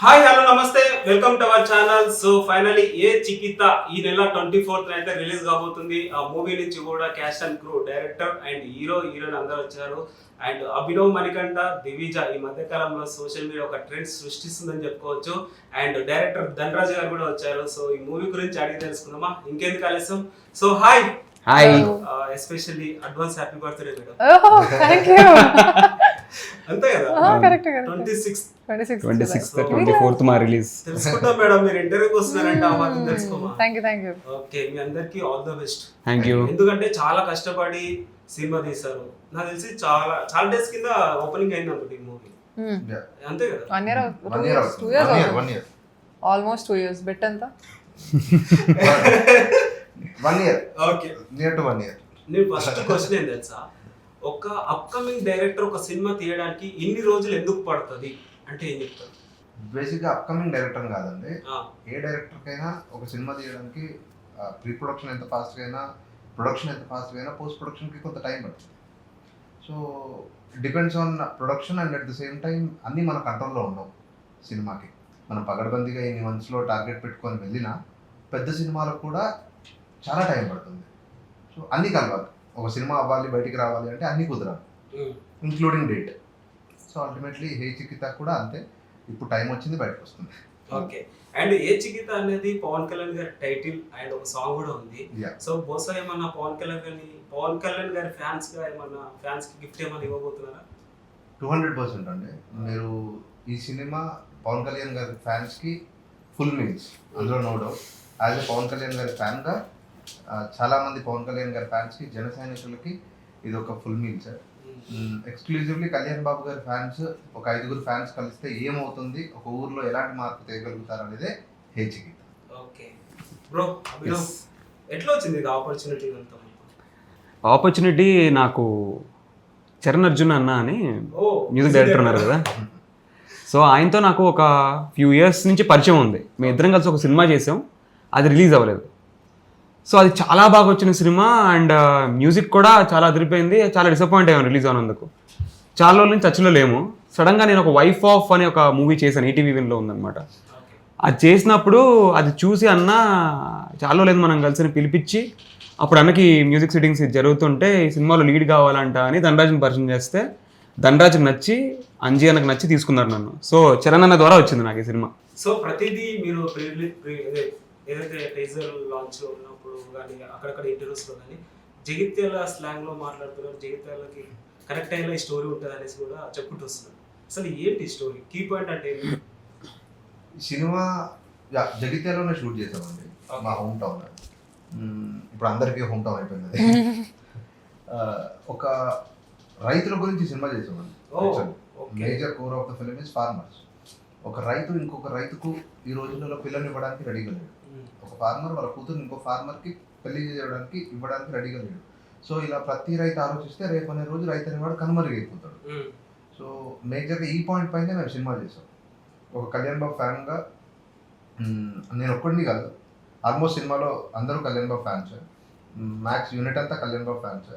Hi hello నమస్తే welcome to our channel. So finally ఏ చికితా ఈ నెల 24th అయితే రిలీజ్ కాబోతుంది. ఆ మూవీ నుంచి కూడా caste and crew director and heroine అందరూ వచ్చారు. అండ్ అభినవ్ మణికంఠ దివిజ ఈ మధ్య కాలంలో సోషల్ మీడియా ఒక ట్రెండ్ సృష్టిస్తుందని చెప్పుకోవచ్చు. అండ్ డైరెక్టర్ ధనరాజ్ గారు కూడా వచ్చారు. సో ఈ మూవీ గురించి అడిగి తెలుసుకుందామా, ఇంకెందుకు ఆలస్యం. So hi especially advance happy birthday madam. Thank you. అంతే కదా, కరెక్ట్ 26th 24th మా రిలీజ్. తెలుసుకుంటాం మేడం, మీరు ఇంటర్వ్యూకి వస్తున్నారంటే ఆ మాత్రం తెలుసుకోమా. Thank you. ఓకే, మీ అందరికి all the best. Thank you. ఎందుకంటే చాలా కష్టపడి సినిమా తీశారు. నాకు తెలిసి చాలా డేస్ కింద ఓపెనింగ్ అయింది అనుకుంటే ఈ మూవీ, అంతే కదా? 1 year ఆల్మోస్ట్ 2 years. బెట్ ఎంత? 1 year. Okay, near to 1 year. నేను ఫస్ట్ క్వశ్చన్ ఏం తెలుసా, ఒక అప్కమింగ్ డైరెక్టర్ ఒక సినిమా తీయడానికి ఇన్ని రోజులు ఎందుకు పడుతుంది అంటే ఏం చెప్తారు? బేసిక్గా అప్కమింగ్ డైరెక్టర్ కాదండి, ఏ డైరెక్టర్కైనా ఒక సినిమా తీయడానికి ప్రీ ప్రొడక్షన్ ఎంత ఫాస్ట్గా అయినా, ప్రొడక్షన్ ఎంత ఫాస్ట్గా అయినా, పోస్ట్ ప్రొడక్షన్కి కొంత టైం పడుతుంది. So depends on production and at the same time అన్నీ మన కంట్రోల్లో ఉండవు. సినిమాకి మనం పగడబందీగా ఇన్ని మంత్స్లో టార్గెట్ పెట్టుకొని వెళ్ళినా పెద్ద సినిమాలకు కూడా చాలా టైం పడుతుంది. సో అన్నీ కలవాలి. ఒక సినిమా అవ్వాలి, బయటికి రావాలి అంటే అన్నీ కుదరాలి, ఇంక్లూడింగ్ డేట్. సో అల్టిమేట్లీ హే చికితా కూడా అంతే, ఇప్పుడు టైం వచ్చింది, బయటకు వస్తుంది. ఓకే, అండ్ ఏ చికిత అనేది పవన్ కళ్యాణ్ గారి టైటిల్ అండ్ ఒక సాంగ్ కూడా ఉంది. సో బహుశా ఏమన్నా పవన్ కళ్యాణ్ గారి ఫ్యాన్స్ గా ఏమన్నా ఫ్యాన్స్ కి గిఫ్ట్ ఏమన్నా ఇవ్వబోతున్నారా? 200% అండి. మీరు ఈ సినిమా పవన్ కళ్యాణ్ గారి ఫ్యాన్స్కి ఫుల్ మీల్స్, అందులో no doubt. As a Pawan Kalyan గారి ఫ్యాన్గా చాలామంది పవన్ కళ్యాణ్ గారి ఫ్యాన్స్కి, జన సైనికులకి ఇది ఒక full meal sir. Exclusively Kalyan Babu గారి ఫ్యాన్స్, ఒక 5 ఫ్యాన్స్ కలిస్తే ఏమవుతుంది, ఒక ఊర్లో ఎలాంటి మార్పు తేగలుగుతారు అనేదే హే చికిత. ఓకే బ్రో, అభినవ్ ఎట్లా వచ్చింది ఈ ఆపర్చునిటీ? ఆపర్చునిటీ నాకు చరణ్ అర్జున్ అన్న అని మ్యూజిక్ డైరెక్టర్ ఉన్నారు కదా, సో ఆయనతో నాకు ఒక ఫ్యూ ఇయర్స్ నుంచి పరిచయం ఉంది. మేము ఇద్దరం కలిసి ఒక సినిమా చేసాం, అది రిలీజ్ అవ్వలేదు. సో అది చాలా బాగా వచ్చిన సినిమా అండ్ మ్యూజిక్ కూడా చాలా అదిరిపోయింది. చాలా డిసప్పాయింట్ అయ్యాను రిలీజ్ అవునందుకు. చాలా రోజుల నుంచి టచ్లో లేము. సడన్గా నేను ఒక వైఫ్ ఆఫ్ అని ఒక మూవీ చేశాను, ఈటీవీ విన్లో ఉందన్నమాట. అది చేసినప్పుడు అది చూసి అన్న చాలా లేదు మనం కలిసి పిలిపించి, అప్పుడు అన్నకి మ్యూజిక్ సిట్టింగ్స్ జరుగుతుంటే ఈ సినిమాలో లీడ్ కావాలంట అని ధనరాజ్ని పరిచయం చేస్తే ధనరాజ్కి నచ్చి, అంజీ అన్నకు నచ్చి తీసుకున్నారు నన్ను. సో చరణ్ అన్న ద్వారా వచ్చింది నాకు ఈ సినిమా. సో ప్రతిదీ మీరు ఏదైతే టీజర్ లాంచ్ ఉన్నప్పుడు కానీ అక్కడక్కడ ఇంటర్వ్యూస్లో కానీ జగిత్యాల స్లాంగ్లో మాట్లాడుతున్నారు, జగిత్యాలకి కనెక్ట్ అయ్యేలా ఈ స్టోరీ ఉంటుంది అనేసి కూడా చెప్పుకుంటూ వస్తున్నారు. అసలు ఏంటి స్టోరీ, కీ పాయింట్ అంటే ఏంటి? సినిమా జగిత్యాలలోనే షూట్ చేసామండి, మా హోమ్ టౌన్. ఇప్పుడు అందరికీ హోమ్ టౌన్ అయిపోయింది అది. ఒక రైతుల గురించి సినిమా చేసామండి. Major core of the film is farmers. ఒక రైతు ఇంకొక రైతుకు ఈ రోజుల్లో పిల్లల్ని ఇవ్వడానికి రెడీగా లేడు. ఒక ఫార్మర్ వాళ్ళ కూతురు ఇంకో ఫార్మర్కి పెళ్లి చేయడానికి ఇవ్వడానికి రెడీగా లేడు. సో ఇలా ప్రతి రైతు ఆలోచిస్తే రేపు అనే రోజు రైతు అనేవాడు కనుమరుగైపోతాడు. సో మేజర్గా ఈ పాయింట్ పైన మేము సినిమా చేసాం. ఒక కళ్యాణ్ బాబు ఫ్యాన్గా నేను ఒక్కడిని కాదు, ఆల్మోస్ట్ సినిమాలో అందరూ Kalyan Babu fans. Max unit అంతా కళ్యాణ్ బాబు ఫ్యాన్స్.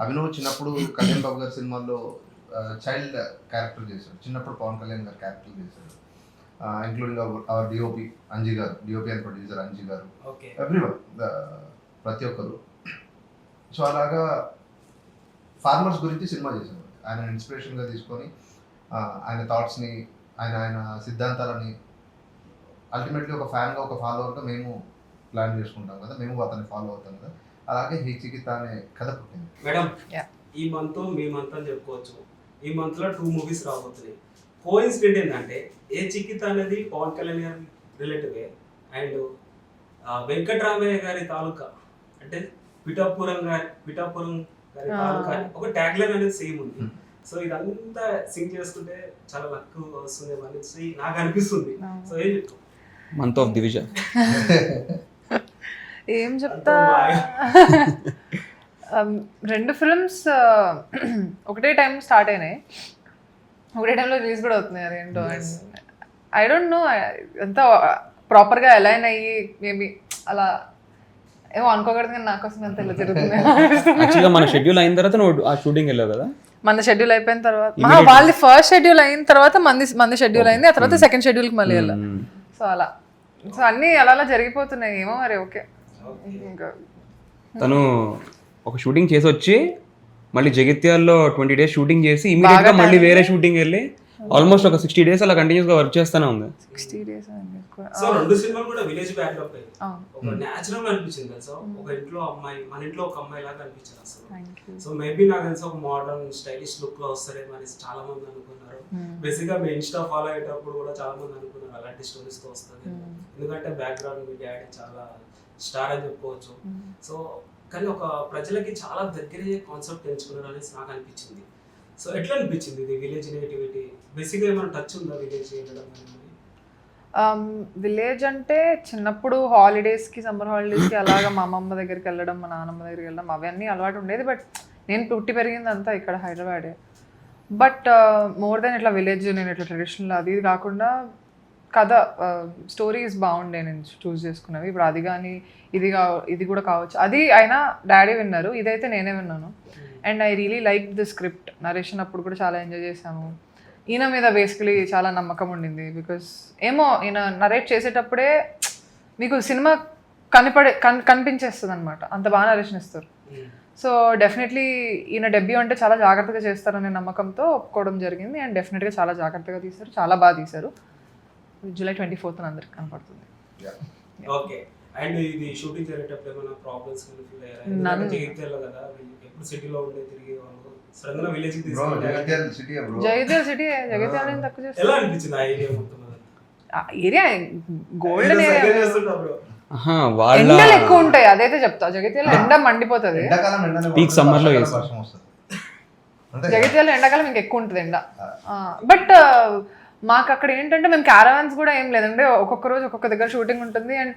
అభినవ్ చిన్నప్పుడు కళ్యాణ్ బాబు గారి సినిమాల్లో చైల్డ్ క్యారెక్టర్ చేశాడు, చిన్నప్పుడు పవన్ కళ్యాణ్ గారు క్యారెక్టర్ చేశాడు. ఇంక్లూడింగ్ అవర్ డిఓపి అంజీ గారు, డిఓపి అండ్ ప్రొడ్యూసర్ అంజీ గారు, ఎవ్రీవన్, ప్రతి ఒక్కరు. సో అలాగా ఫార్మర్స్ గురించి సినిమా చేశాడు. ఆయన ఇన్స్పిరేషన్గా తీసుకొని ఆయన థాట్స్ని, ఆయన సిద్ధాంతాలని అల్టిమేట్లీ ఒక ఫ్యాన్గా, ఒక ఫాలోవర్గా మేము ప్లాన్ చేసుకుంటాం కదా, మేము అతన్ని ఫాలో అవుతాం కదా. అలాగే హే చికిత అనే కథ పుట్టింది. మేడం, ఈ మంత్ మీ మంత్ అని చెప్పుకోవచ్చు. ఈ మంత్లో 2 మూవీస్ రాబోతున్నాయి. కోఇన్సిడెంట్ ఏంటంటే ఏ చికిత అనేది పవన్ కళ్యాణ్ గారి రిలేటివే అండ్ వెంకటరామయ్య గారి తాలూకా అంటే పిఠాపురం గారి తాలూకా ఒక ట్యాగ్ లైన్ అనేది సేమ్ ఉంది. సో ఇదంతా సింక్ చేసుకుంటే చాలా లక్ వస్తుంది అనేసి నాకు అనిపిస్తుంది. సో ఏం చెప్తాం? మంత్ ఆఫ్ దివిజ ఏం చెప్తా, 2 ఫిల్మ్స్ ఒకటే టైం స్టార్ట్ అయినాయి, ఒకటే టైంలో రిలీజ్ కూడా అవుతున్నాయి. అదేంటో ఐ డోంట్ నో ఎంత ప్రాపర్గా అలైన్ అయ్యి మేబీ అలా ఏమో అనుకోకూడదు, కానీ నాకు వస్తుంది అంత ఇలా జరుగుతుంది. యాక్చువల్గా మన షెడ్యూల్ అయిన తర్వాత నువ్వు ఆ షూటింగ్ వెళ్ళావు కదా? మన షెడ్యూల్ అయిపోయిన తర్వాత వాళ్ళది ఫస్ట్ షెడ్యూల్ అయిన తర్వాత మంది షెడ్యూల్ అయింది, ఆ తర్వాత సెకండ్ షెడ్యూల్కి మళ్ళీ వెళ్ళాం. సో అలా సో అన్నీ అలా జరిగిపోతున్నాయి ఏమో మరి. ఓకే ఇంకా తను ఒక షూటింగ్ చేసి వచ్చి మళ్ళీ జగిత్యాల్లో 20 days షూటింగ్ చేసి ఇమీడియట్ గా మళ్ళీ వేరే షూటింగ్ వెళ్ళి ఆల్మోస్ట్ ఒక 60 days అలా కంటిన్యూస్ గా వర్క్ చేస్తానే ఉంది. 60 days సో 2 సినిమాలు కూడా విలేజ్ బ్యాక్డ్రాప్ అయ్యి ఒక నేచురల్ అనిపించింది తెలుసా. ఒక ఇంట్లో అమ్మాయి, మన ఇంట్లో ఒక అమ్మాయి లాగా అనిపించింది అసలు. సో మేబీ నాకు తెలిసి ఒక మోడర్న్ స్టైలిష్ లుక్ లో వస్తారేమో అనేసి చాలా మంది అనుకున్నారు. బేసిక్ గా మీ ఇన్స్టా ఫాలో అయ్యేటప్పుడు కూడా చాలా మంది అనుకున్నారు అలాంటి స్టోరీస్ తో వస్తుంది, ఎందుకంటే బ్యాక్గ్రౌండ్ మీ డాడీ చాలా స్టార్ అని చెప్పుకోవచ్చు. సో కానీ ఒక ప్రజలకి చాలా దగ్గర కాన్సెప్ట్ ఎంచుకున్నారు అనేసి నాకు అనిపించింది. సో ఎట్లా అనిపించింది ఇది విలేజ్ నేటివిటీ? బేసిక్గా ఏమైనా టచ్ ఉందా విలేజ్ వెళ్ళడం? విలేజ్ అంటే చిన్నప్పుడు హాలిడేస్కి, సమ్మర్ హాలిడేస్కి అలాగా మా అమ్మమ్మ దగ్గరికి వెళ్ళడం, మా నాన్నమ్మ దగ్గరికి వెళ్ళడం అవన్నీ అలవాటు ఉండేది. బట్ నేను పుట్టి పెరిగింది అంతా ఇక్కడ హైదరాబాదే. బట్ మోర్ దెన్ ఇట్లా విలేజ్, నేను ఇట్లా ట్రెడిషనల్ అది ఇది కాకుండా కథ స్టోరీస్ బాగుండే నేను చూస్ చేసుకున్నవి. ఇప్పుడు అది కానీ ఇది కూడా కావచ్చు. అది అయినా డాడీ విన్నారు, ఇదైతే నేనే విన్నాను. And I really like the script. Narration అప్పుడు కూడా చాలా ఎంజాయ్ చేశాము. ఈయన మీద బేసికలీ చాలా నమ్మకం ఉండింది. బికాస్ ఏమో ఈయన నరేట్ చేసేటప్పుడే మీకు సినిమా కనిపించేస్తుంది అనమాట, అంత బాగా నరేషన్ ఇస్తారు. సో డెఫినెట్లీ ఈయన డెబ్యూ అంటే చాలా జాగ్రత్తగా చేస్తారనే నమ్మకంతో ఒప్పుకోవడం జరిగింది. అండ్ డెఫినెట్గా చాలా జాగ్రత్తగా తీశారు, చాలా బాగా తీశారు. July 24th అందరికి కనపడుతుంది. ఓకే. అండ్ ఇది షూటింగ్ జరిగేటప్పుడు ఏమైనా ప్రాబ్లమ్స్ ఫీల్ అయ్యారా? జగిత్యాల కదా, ఎప్పుడు సిటీలో ఉండే తిరిగి వాళ్ళు సడన్గా విలేజ్ కి తీసుకెళ్ళారు. జగిత్యాల సిటీ, జగిత్యాల నుంచి తక్కువ చేస్తారు. ఎలా అనిపించింది ఆ ఏరియా మొత్తం? ఆ ఏరియా గోల్డెన్ ఏరియా, వాళ్ళ ఎండలు ఎక్కువ ఉంటాయి అదైతే చెప్తా. జగిత్యాల ఎండ మండిపోతుంది, పీక్ సమ్మర్ లో జగిత్యాల ఎండాకాలం ఇంకా ఎక్కువ ఉంటుంది ఎండ. బట్ మాకు అక్కడ ఏంటంటే మేము క్యారవాన్స్ కూడా ఏం లేదంటే ఒక్కొక్క రోజు ఒక్కొక్క దగ్గర షూటింగ్ ఉంటుంది. అండ్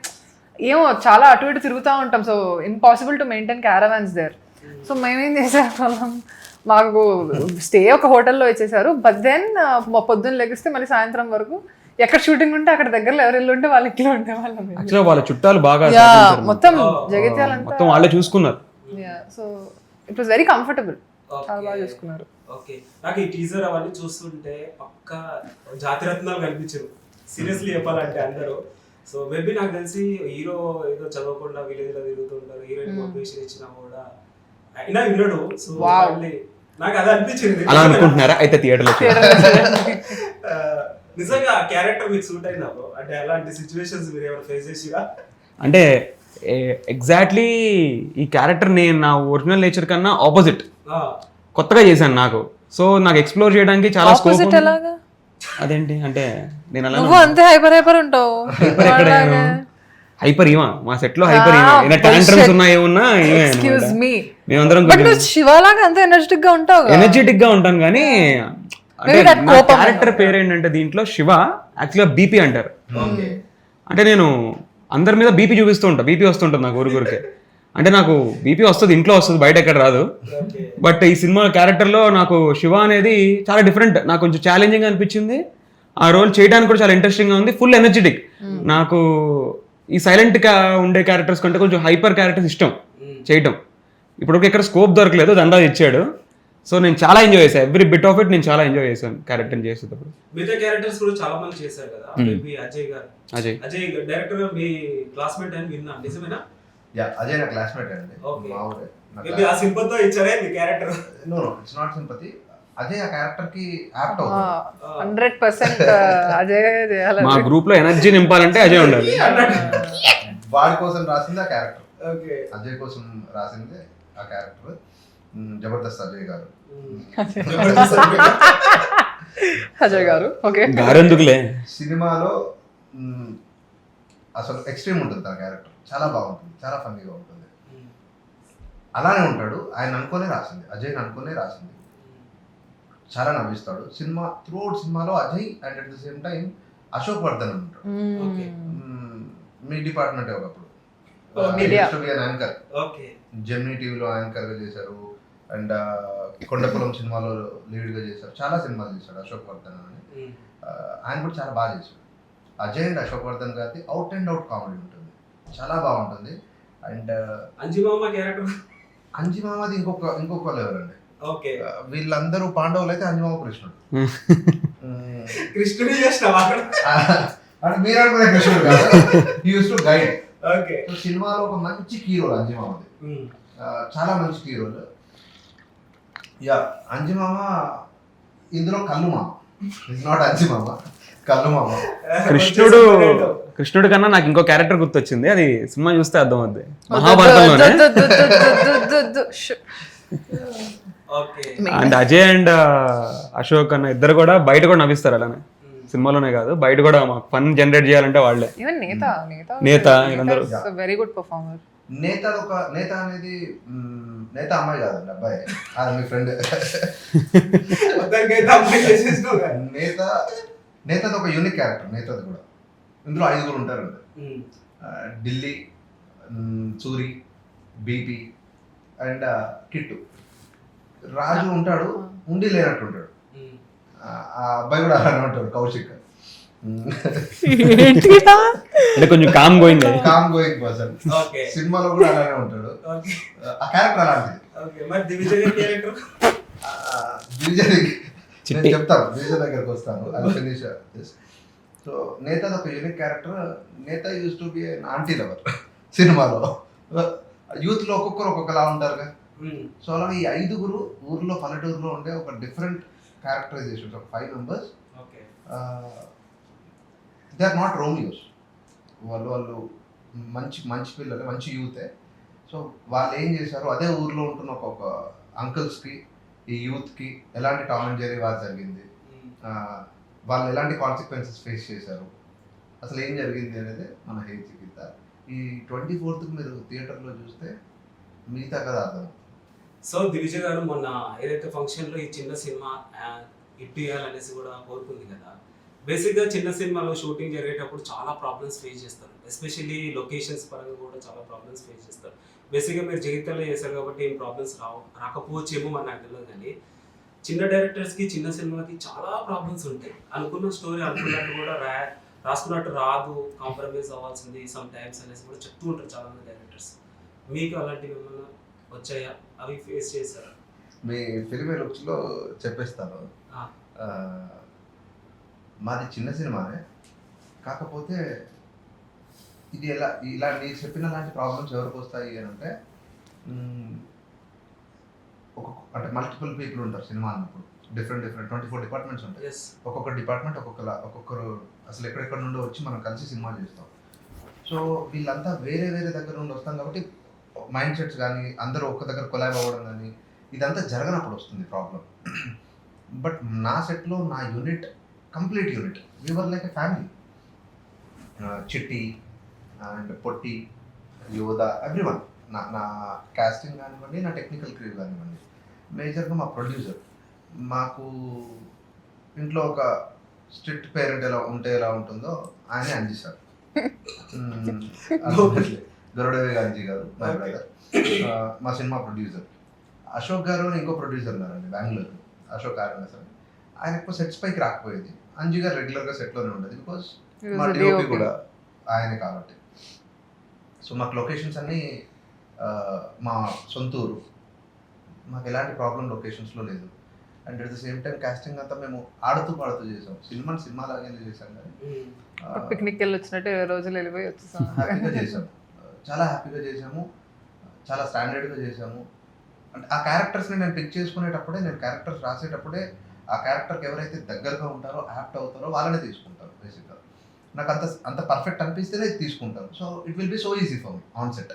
ఏమో చాలా అటు ఇటు తిరుగుతూ ఉంటాం. So impossible to maintain caravans there. So మేమేం చేసేవాళ్ళం, మాకు స్టే ఒక హోటల్లో ఇచ్చేసారు. బట్ దెన్ పొద్దున్న లెగిస్తే మళ్ళీ సాయంత్రం వరకు ఎక్కడ షూటింగ్ ఉంటే అక్కడ దగ్గరలో ఎవరు ఇల్లు ఉంటే వాళ్ళ ఇంట్లో ఉండేవాళ్ళం. యాక్చువల్గా వాళ్ళ చుట్టాలు బాగా మొత్తం జగిత్యాల మొత్తం వాళ్ళే చూసుకున్నారు. So it was very comfortable, చాలా బాగా చూసుకున్నారు. ఓకే. నాకు ఈ టీజర్ అవన్నీ చూస్తుంటే పక్క జాతిరత్నాలు కనిపించారు సీరియస్లీ చెప్పాలంటే అందరూ. సో మేబీ నాకు తెలిసి హీరో ఏదో చదవకుండా విలేజ్ లో తిరుగుతుంటారు, హీరోయిన్ మోటివేషన్ ఇచ్చినా కూడా అయినా వినడు. సో నాకు అది అనిపించింది. అలా అనుకుంటున్నారా అయితే థియేటర్ లో? నిజంగా ఆ క్యారెక్టర్ మీకు సూట్ అయిందా బ్రో? అంటే అలాంటి సిచ్యువేషన్స్ మీరు ఏమైనా ఫేస్ చేసిరా? అంటే ఎగ్జాక్ట్లీ ఈ క్యారెక్టర్ నేను నా ఒరిజినల్ నేచర్ కన్నా ఆపోజిట్ కొత్తగా చేశాను నాకు. సో నాకు ఎక్స్ప్లోర్ చేయడానికి చాలా స్కోప్. అదేంటి అంటే నేను అలా అంతే హైపర్ ఉంటావు. హైపర్ ఈమా మా సెట్ లో హైపర్ ఈమా టాంట్రమ్స్ ఉన్నా ఏమున్నా మేమందరం శివలాగా అంత ఎనర్జెటిక్ గా ఉంటావు. ఎనర్జెటిక్ గా ఉంటాను కానీ అంటే నా క్యారెక్టర్ పేరు ఏంటంటే దీంట్లో శివ యాక్చువల్గా బీపీ అంటారు. అంటే నేను అందరి మీద బీపీ చూపిస్తూ ఉంటా, బీపీ వస్తుంటుంది నాకు ఊరికే. అంటే నాకు బీపీ వస్తుంది, ఇంట్లో వస్తుంది, బయట ఎక్కడ రాదు. బట్ ఈ సినిమా క్యారెక్టర్లో నాకు శివ అనేది చాలా డిఫరెంట్, నాకు కొంచెం ఛాలెంజింగ్ అనిపించింది. ఆ రోల్ చేయడానికి కూడా చాలా ఇంట్రెస్టింగ్గా ఉంది, ఫుల్ ఎనర్జెటిక్. నాకు ఈ సైలెంట్గా ఉండే క్యారెక్టర్స్ కంటే కొంచెం హైపర్ క్యారెక్టర్స్ ఇష్టం చేయటం. ఇప్పుడు ఎక్కడ స్కోప్ దొరకలేదు, దండా ఇచ్చాడు. సో నేను చాలా ఎంజాయ్ చేశాను, ఎవ్రీ బిట్ ఆఫ్ ఇట్ నేను చాలా ఎంజాయ్ చేశాను క్యారెక్టర్ చేసేటప్పుడు. మిగతా క్యారెక్టర్స్ కూడా చాలా మంది చేశారు కదా. అజయ్ గారు, అజయ్ డైరెక్టర్ మీ క్లాస్మేట్ అని విన్నా, నిజమేనా? అజయ్ నా క్లాస్మేట్ అండి. ఆ సింపతితో ఇచ్చారే మీ character? No it's not sympathy. Ajay ఆ క్యారెక్టర్ కి యాప్ట్ అవుతుంది 100%. అజయ్ చేయాలి. మా గ్రూప్ లో ఎనర్జీ నింపాలంటే అజయ్ ఉండాలి. వాడి కోసం రాసింది ఆ క్యారెక్టర్. అజయ్ కోసం రాసింది ఆ క్యారెక్టర్. జబర్దస్త్ అజయ్ గారు. అజయ్ గారు ఓకే గారెందుకులే. సినిమాలో అసలు ఎక్స్ట్రీమ్ ఉంటుంది తన క్యారెక్టర్, చాలా బాగుంటుంది, చాలా ఫన్నీగా ఉంటుంది. అలానే ఉంటాడు, ఆయన అనుకునే రాసింది, అజయ్ అనుకునే రాసింది. చాలా నవ్విస్తాడు. సినిమా త్రూఅవుట్ సినిమాలో Ajay and at the same time Ashok Vardhan ఉంటాడు. మీ డిపార్ట్మెంట్ ఒకప్పుడు యాంకర్, జెమినీ టీవీలో యాంకర్ గా చేశారు. అండ్ కొండకులం సినిమాలో లీడ్ గా చేశారు. చాలా సినిమాలు చేశాడు అశోక్ వర్ధన్ అని. ఆయన కూడా చాలా బాగా చేశాడు. అజయ్ అండ్ అశోక్ వర్ధన్ గారి అవుట్ అండ్ అవుట్ కామెడీ ఉంటుంది, చాలా బాగుంటుంది. అండ్ అంజిమామ క్యారెక్టర్, అంజిమామది ఇంకొక లెవెల్ అండి. ఓకే వీళ్ళందరూ పాండవులు అయితే అంజమామ కృష్ణుడు. కృష్ణుడి చేసినావా అక్కడ? అంటే మీరు అనుకునే కృష్ణుడు కాదు, he use to guide. Okay సినిమాలో ఒక మంచి కీ రోల్ అంజమామది, చాలా మంచి కీ రోల్. యా అంజమామ ఇందులో కళ్ళు మామ, ఇట్స్ నాట్ అంజమామ, కళ్ళు మామ. కృష్ణుడు కన్నా నాకు ఇంకో క్యారెక్టర్ గుర్తొచ్చింది, అది సినిమా చూస్తే అర్థం అవుద్ది. మహాభారతంలోనే okay and Ajay and Ashok అన్న ఇద్దరు కూడా బయట కూడా నవ్విస్తారు అలానే, సినిమాలోనే కాదు బయట కూడా మాకు ఫన్ జనరేట్ చేయాలంటే వాళ్ళే. ఈవెన్ నేత వీళ్ళందరూ వెరీ గుడ్ పర్ఫార్మర్. నేత అనేది నేత అమ్మాయి కాదండి, అబ్బాయి, అది మీ ఫ్రెండ్. నేతది ఒక యూనిక్ క్యారెక్టర్, నేతది కూడా. ఇందులో 5 ఉంటారండి, ఢిల్లీ, సూరి, బీపీ అండ్ కిట్టు. రాజు ఉంటాడు, ఉండి లేనట్టు ఉంటాడు. ఆ అబ్బాయి కూడా అలానే ఉంటాడు, కౌశిక్. అంటే కొంచెం కామ్ గోయింగ్ పర్సన్. సినిమాలో కూడా అలానే ఉంటాడు, ఆ క్యారెక్టర్ అలాంటిది. నేను చెప్తాను, దివిజయ్ దగ్గరకు వస్తాను. సో నేత ఒక యూనిక్ క్యారెక్టర్. నేత use to be aunty lover సినిమాలో. యూత్ లో ఒక్కొక్కరు ఒక్కొక్కలా ఉంటారుగా. సో అలా ఈ 5 ఊర్లో పల్లెటూరులో ఉండే ఒక డిఫరెంట్ క్యారెక్టరైజేషన్, ఒక 5 members. They are not Romeos, వాళ్ళు మంచి పిల్లలు, మంచి యూతే. సో వాళ్ళు ఏం చేశారు, అదే ఊర్లో ఉంటున్న ఒక్కొక్క అంకుల్స్కి, ఈ యూత్కి ఎలాంటి టామ్ అండ్ జెర్రీ వార్ జరిగింది, వాళ్ళు ఎలాంటి కాన్సిక్వెన్సెస్ ఫేస్ చేశారు, అసలు ఏం జరిగింది అనేది మన హే చికిత. ఈ 24th మీరు థియేటర్లో చూస్తే మిగతా కదా అర్థం. సో దివిజయ్ గారు మొన్న ఏదైతే ఫంక్షన్లో ఈ చిన్న సినిమా హిట్ చేయాలనేసి కూడా కోరుకుంది కదా. బేసిక్గా చిన్న సినిమాలో షూటింగ్ జరిగేటప్పుడు చాలా ప్రాబ్లమ్స్ ఫేస్ చేస్తారు, ఎస్పెషల్లీ లొకేషన్స్ పరంగా కూడా చాలా ప్రాబ్లమ్స్ ఫేస్ చేస్తారు. బేసిక్గా మీరు జగిత్యాలలో చేశారు కాబట్టి ఏం ప్రాబ్లమ్స్ రాకపోవచ్చేమో అని నాకు తెలియదు. కానీ చిన్న డైరెక్టర్స్కి చిన్న సినిమాకి చాలా ప్రాబ్లమ్స్ ఉంటాయి. అనుకున్న స్టోరీ అనుకున్నట్టు కూడా రాసుకున్నట్టు రాదు, కాంప్రమైజ్ అవ్వాల్సింది సమ్ టైమ్స్ అనేసి కూడా చెప్తూ ఉంటారు చాలామంది డైరెక్టర్స్. మీకు అలాంటివి ఏమన్నా వచ్చాయా, అవి ఫేస్ చేశారా? మీ ఫిల్మ్ లుక్స్లో చెప్పేస్తాను. మాది చిన్న సినిమానే, కాకపోతే ఇది ఇలా మీరు చెప్పిన లాంటి ప్రాబ్లమ్స్ ఎవరికి వస్తాయి అని అంటే, అంటే మల్టిపుల్ పీపుల్ ఉంటారు సినిమా అన్నప్పుడు. డిఫరెంట్ 24 డిపార్ట్మెంట్స్ ఉంటాయి. ఒక్కొక్క డిపార్ట్మెంట్ ఒక్కొక్కరు అసలు ఎక్కడెక్కడ నుండి వచ్చి మనం కలిసి సినిమా చేస్తాం. సో వీళ్ళంతా వేరే దగ్గర నుండి వస్తాం కాబట్టి మైండ్ సెట్స్ కానీ అందరూ ఒక్క దగ్గర కొలాబ్ అవ్వడం కానీ ఇదంతా జరగనప్పుడు వస్తుంది ప్రాబ్లం. బట్ నా సెట్లో నా unit complete unit, we were like a family. Chitti and Potti, Yodha, everyone. నా కాస్టింగ్ కానివ్వండి, నా టెక్నికల్ క్రూ కానివ్వండి, మేజర్గా మా ప్రొడ్యూసర్. మాకు ఇంట్లో ఒక స్ట్రిక్ట్ పేరెంట్ ఎలా ఉంటుందో ఆయనే అందిస్తారు. గరుడవే గాంజీ గారు మై బ్రదర్, మా సినిమా ప్రొడ్యూసర్. అశోక్ గారు అని ఇంకో ప్రొడ్యూసర్ ఉన్నారండి బెంగళూరు, అశోక్ ఆర్ఎన్ఎస్ అని. ఆయన ఎక్కువ సెట్స్ పైకి రాకపోయేది. అంజీ గారు రెగ్యులర్గా సెట్లోనే ఉండేది, బికాస్ మా డిఓపి కూడా ఆయనే కాబట్టి. సో మాకు లొకేషన్స్ అన్నీ మా సొంతూరు, మాకు ఎలాంటి ప్రాబ్లం లొకేషన్స్లో లేదు. And at the same time casting అంతా మేము ఆడుతూ పాడుతూ చేసాం. సినిమాలాగే చేసాం, కానీ పిక్నిక్ వెళ్ళి వచ్చినట్టు 20 రోజులు వెళ్ళిపోయి వచ్చేసాం. హ్యాపీగా చేసాము, చాలా హ్యాపీగా చేసాము, చాలా స్టాండర్డ్గా చేసాము. అంటే ఆ క్యారెక్టర్స్ని నేను పిక్ చేసుకునేటప్పుడే, నేను క్యారెక్టర్స్ రాసేటప్పుడే ఆ క్యారెక్టర్కి ఎవరైతే దగ్గరగా ఉంటారో, యాప్ట్ అవుతారో వాళ్ళనే తీసుకుంటాను. బేసిక్గా నాకు అంత పర్ఫెక్ట్ అనిపిస్తేనే తీసుకుంటాను. So it will be so easy for me on set.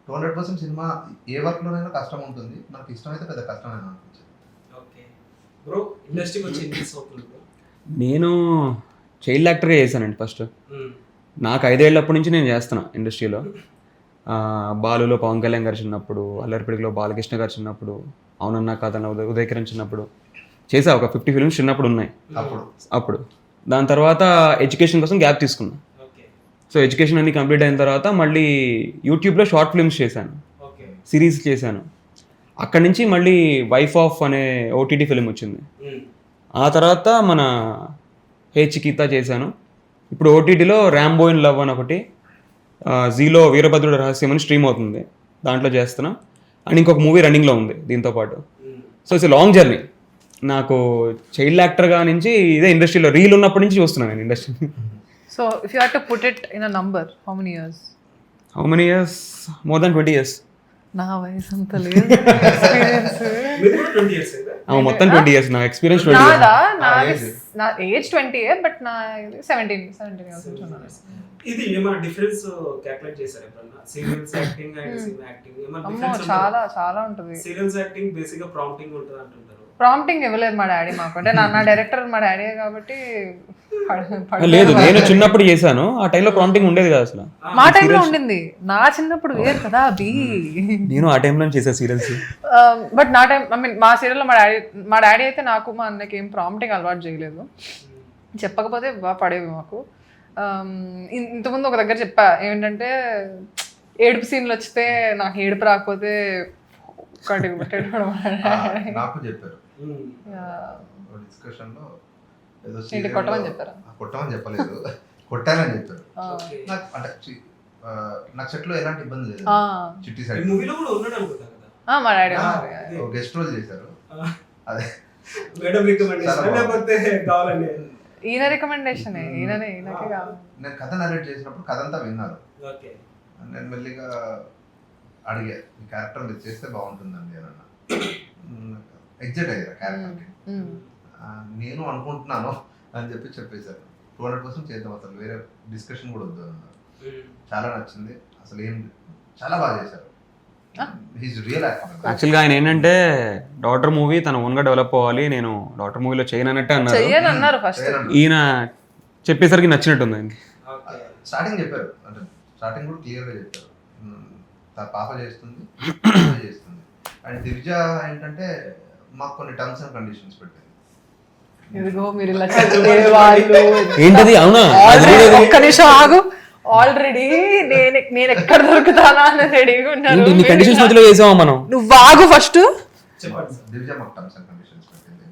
200% cinema ఏ వర్క్లోనైనా కష్టం ఉంటుంది, మనకి ఇష్టమైతే పెద్ద కష్టమైనా అనిపించింది. ఓకే బ్రో, ఇండస్ట్రీకి వచ్చి ఎన్ని ఇయర్స్ అవుతుంది బ్రో? నేను చైల్డ్ యాక్టర్గా చేశానండి ఫస్ట్. నాకు 5 ఏళ్ళప్పటి నుంచి నేను చేస్తున్నా ఇండస్ట్రీలో. బాలులో పవన్ కళ్యాణ్ గారు చిన్నప్పుడు, అల్లరిపిడిలో బాలకృష్ణ గారు చిన్నప్పుడు, అవునన్నా కాదన్న ఉదయ్ కిరణ్ చిన్నప్పుడు చేసా. ఒక 50 ఫిల్మ్స్ చిన్నప్పుడు ఉన్నాయి అప్పుడు. దాని తర్వాత ఎడ్యుకేషన్ కోసం గ్యాప్ తీసుకున్నా. సో ఎడ్యుకేషన్ అన్ని కంప్లీట్ అయిన తర్వాత మళ్ళీ యూట్యూబ్లో షార్ట్ ఫిల్మ్స్ చేశాను, సిరీస్ చేశాను. అక్కడి నుంచి మళ్ళీ వైఫ్ ఆఫ్ అనే ఓటీటీ ఫిల్మ్ వచ్చింది. ఆ తర్వాత మన హే చికిత చేశాను. ఇప్పుడు ఓటీటీలో ర్యాంబో ఇన్ లవ్ అని ఒకటి, జీలో వీరభద్రుడు రహస్యం అని స్ట్రీమ్ అవుతుంది, దాంట్లో చేస్తున్నా. అండ్ ఇంకొక మూవీ రన్నింగ్లో ఉంది దీంతో పాటు. So it's long journey. నాకు చైల్డ్ యాక్టర్గా నుంచి ఇదే ఇండస్ట్రీలో రీల్ ఉన్నప్పటి నుంచి చూస్తున్నాను నేను industry. So if you have to put it in a number, how many years? How many years? More than 20 years. నా వయసు అంత లేదు ఎక్స్పీరియన్స్. మీరు కూడా 20 years అయిందా? మొత్తం 20 years. నా ఎక్స్పీరియన్స్ 20 years. నా ఏజ్ 20 బట్ నా 17 years ఉంటున్నాను. ఇది ఏమైనా డిఫరెన్స్ క్యాల్కులేట్ చేశారు ఎప్పుడన్నా? Serials acting and cinema acting ఏమైనా అమ్మో డిఫరెన్స్? చాలా ఉంటుంది. సీరియల్స్ యాక్టింగ్ బేసిక్ గా ప్రాంప్టింగ్ ఉంటుంది అంటుంటారు. ప్రాంప్టింగ్ ఇవ్వలేదు మా డాడీ మాకు, అంటే నా డైరెక్టర్ మా డాడీ కాబట్టి లేదు, నేను చిన్నప్పుడు చేశాను. ఆ టైంలో ప్రాంప్టింగ్ ఉండేది కదా అసలు. మా టైంలో ఉండింది. నా చిన్నప్పుడు వేరు కదా అవి. నేను ఆ టైంలో చేసా సీరియల్స్. బట్ నా టైం, ఐ మీన్ మా సీరియల్లో మా డాడీ అయితే నాకు మా అన్నకి ఏం ప్రాంప్టింగ్ అలవాటు చేయలేదు. చెప్పకపోతే బాగా పడేవి మాకు. ఇంతకుముందు ఒక దగ్గర చెప్పా ఏంటంటే, ఏడుపు సీన్లు వచ్చితే నాకు ఏడుపు రాకపోతే కటికి పెట్టేటప్పుడు నాకు చెప్పారు డిస్కషన్ లో, ఏదో ఏంటి కొట్టమని చెప్పారా? కొట్టమని చెప్పలేదు, కొట్టానని చెప్పారు. Okay. నాకు అంటే నాకు సెట్లో ఎలాంటి ఇబ్బంది లేదు. చిట్టి ఈ సైడ్ మూవీలో కూడా ఉన్నాడు అనుకుంటా కదా. మా డాడీ గెస్ట్ రోల్ చేశారు. అదే మేడం రికమెండేషన్ లేకపోతే కావాలండి? ఈయన రికమెండేషన్, ఈయనకే కావాలి. నేను కథ నరేట్ చేసినప్పుడు కథ అంతా విన్నారు. ఓకే. నేను మెల్లిగా అడిగా, ఈ క్యారెక్టర్ మీరు చేస్తే బాగుంటుందండి అని అన్న. ఎగ్జైట్ అయ్యారు క్యారెక్టర్కి. నేను అనుకుంటున్నాను అని చెప్పేశారు. 200% చేద్దాం, అసలు వేరే డిస్కషన్ కూడా వద్దు అన్నారు. చాలా నచ్చింది అసలు, ఏం చాలా బాగా చేశారు. He's real actor. యాక్చువల్గా ఆయన ఏంటంటే, డాటర్ మూవీ తన ఓన్గా డెవలప్ అవ్వాలి, నేను డాటర్ మూవీలో చేయనన్నట్టే అన్నారు ఫస్ట్. ఈయన చెప్పేసరికి నచ్చినట్టుంది ఆయనకి. స్టార్టింగ్ చెప్పారు, అంటే స్టార్టింగ్ కూడా క్లియర్గా చెప్పారు, తన పాప చేస్తుంది చేస్తుంది. అండ్ దివ్జ ఏంటంటే మాకు కొన్ని టర్మ్స్ అండ్ కండిషన్స్ పెట్టింది. ఇదిగో మీరు ఇలా చెప్పే వాళ్ళు ఏంటది? అవునా? ఒక్క నిమిషం ఆగు. ఆల్రెడీ నేను ఎక్కడ దొరుకుతానా అని రెడీగా ఉన్నాను. ఇన్ని కండిషన్స్ మధ్యలో వేసామా మనం? నువ్వు ఆగు ఫస్ట్. చెప్పండి. దివ్జ మాకు టర్మ్స్ అండ్ కండిషన్స్ పెట్టింది.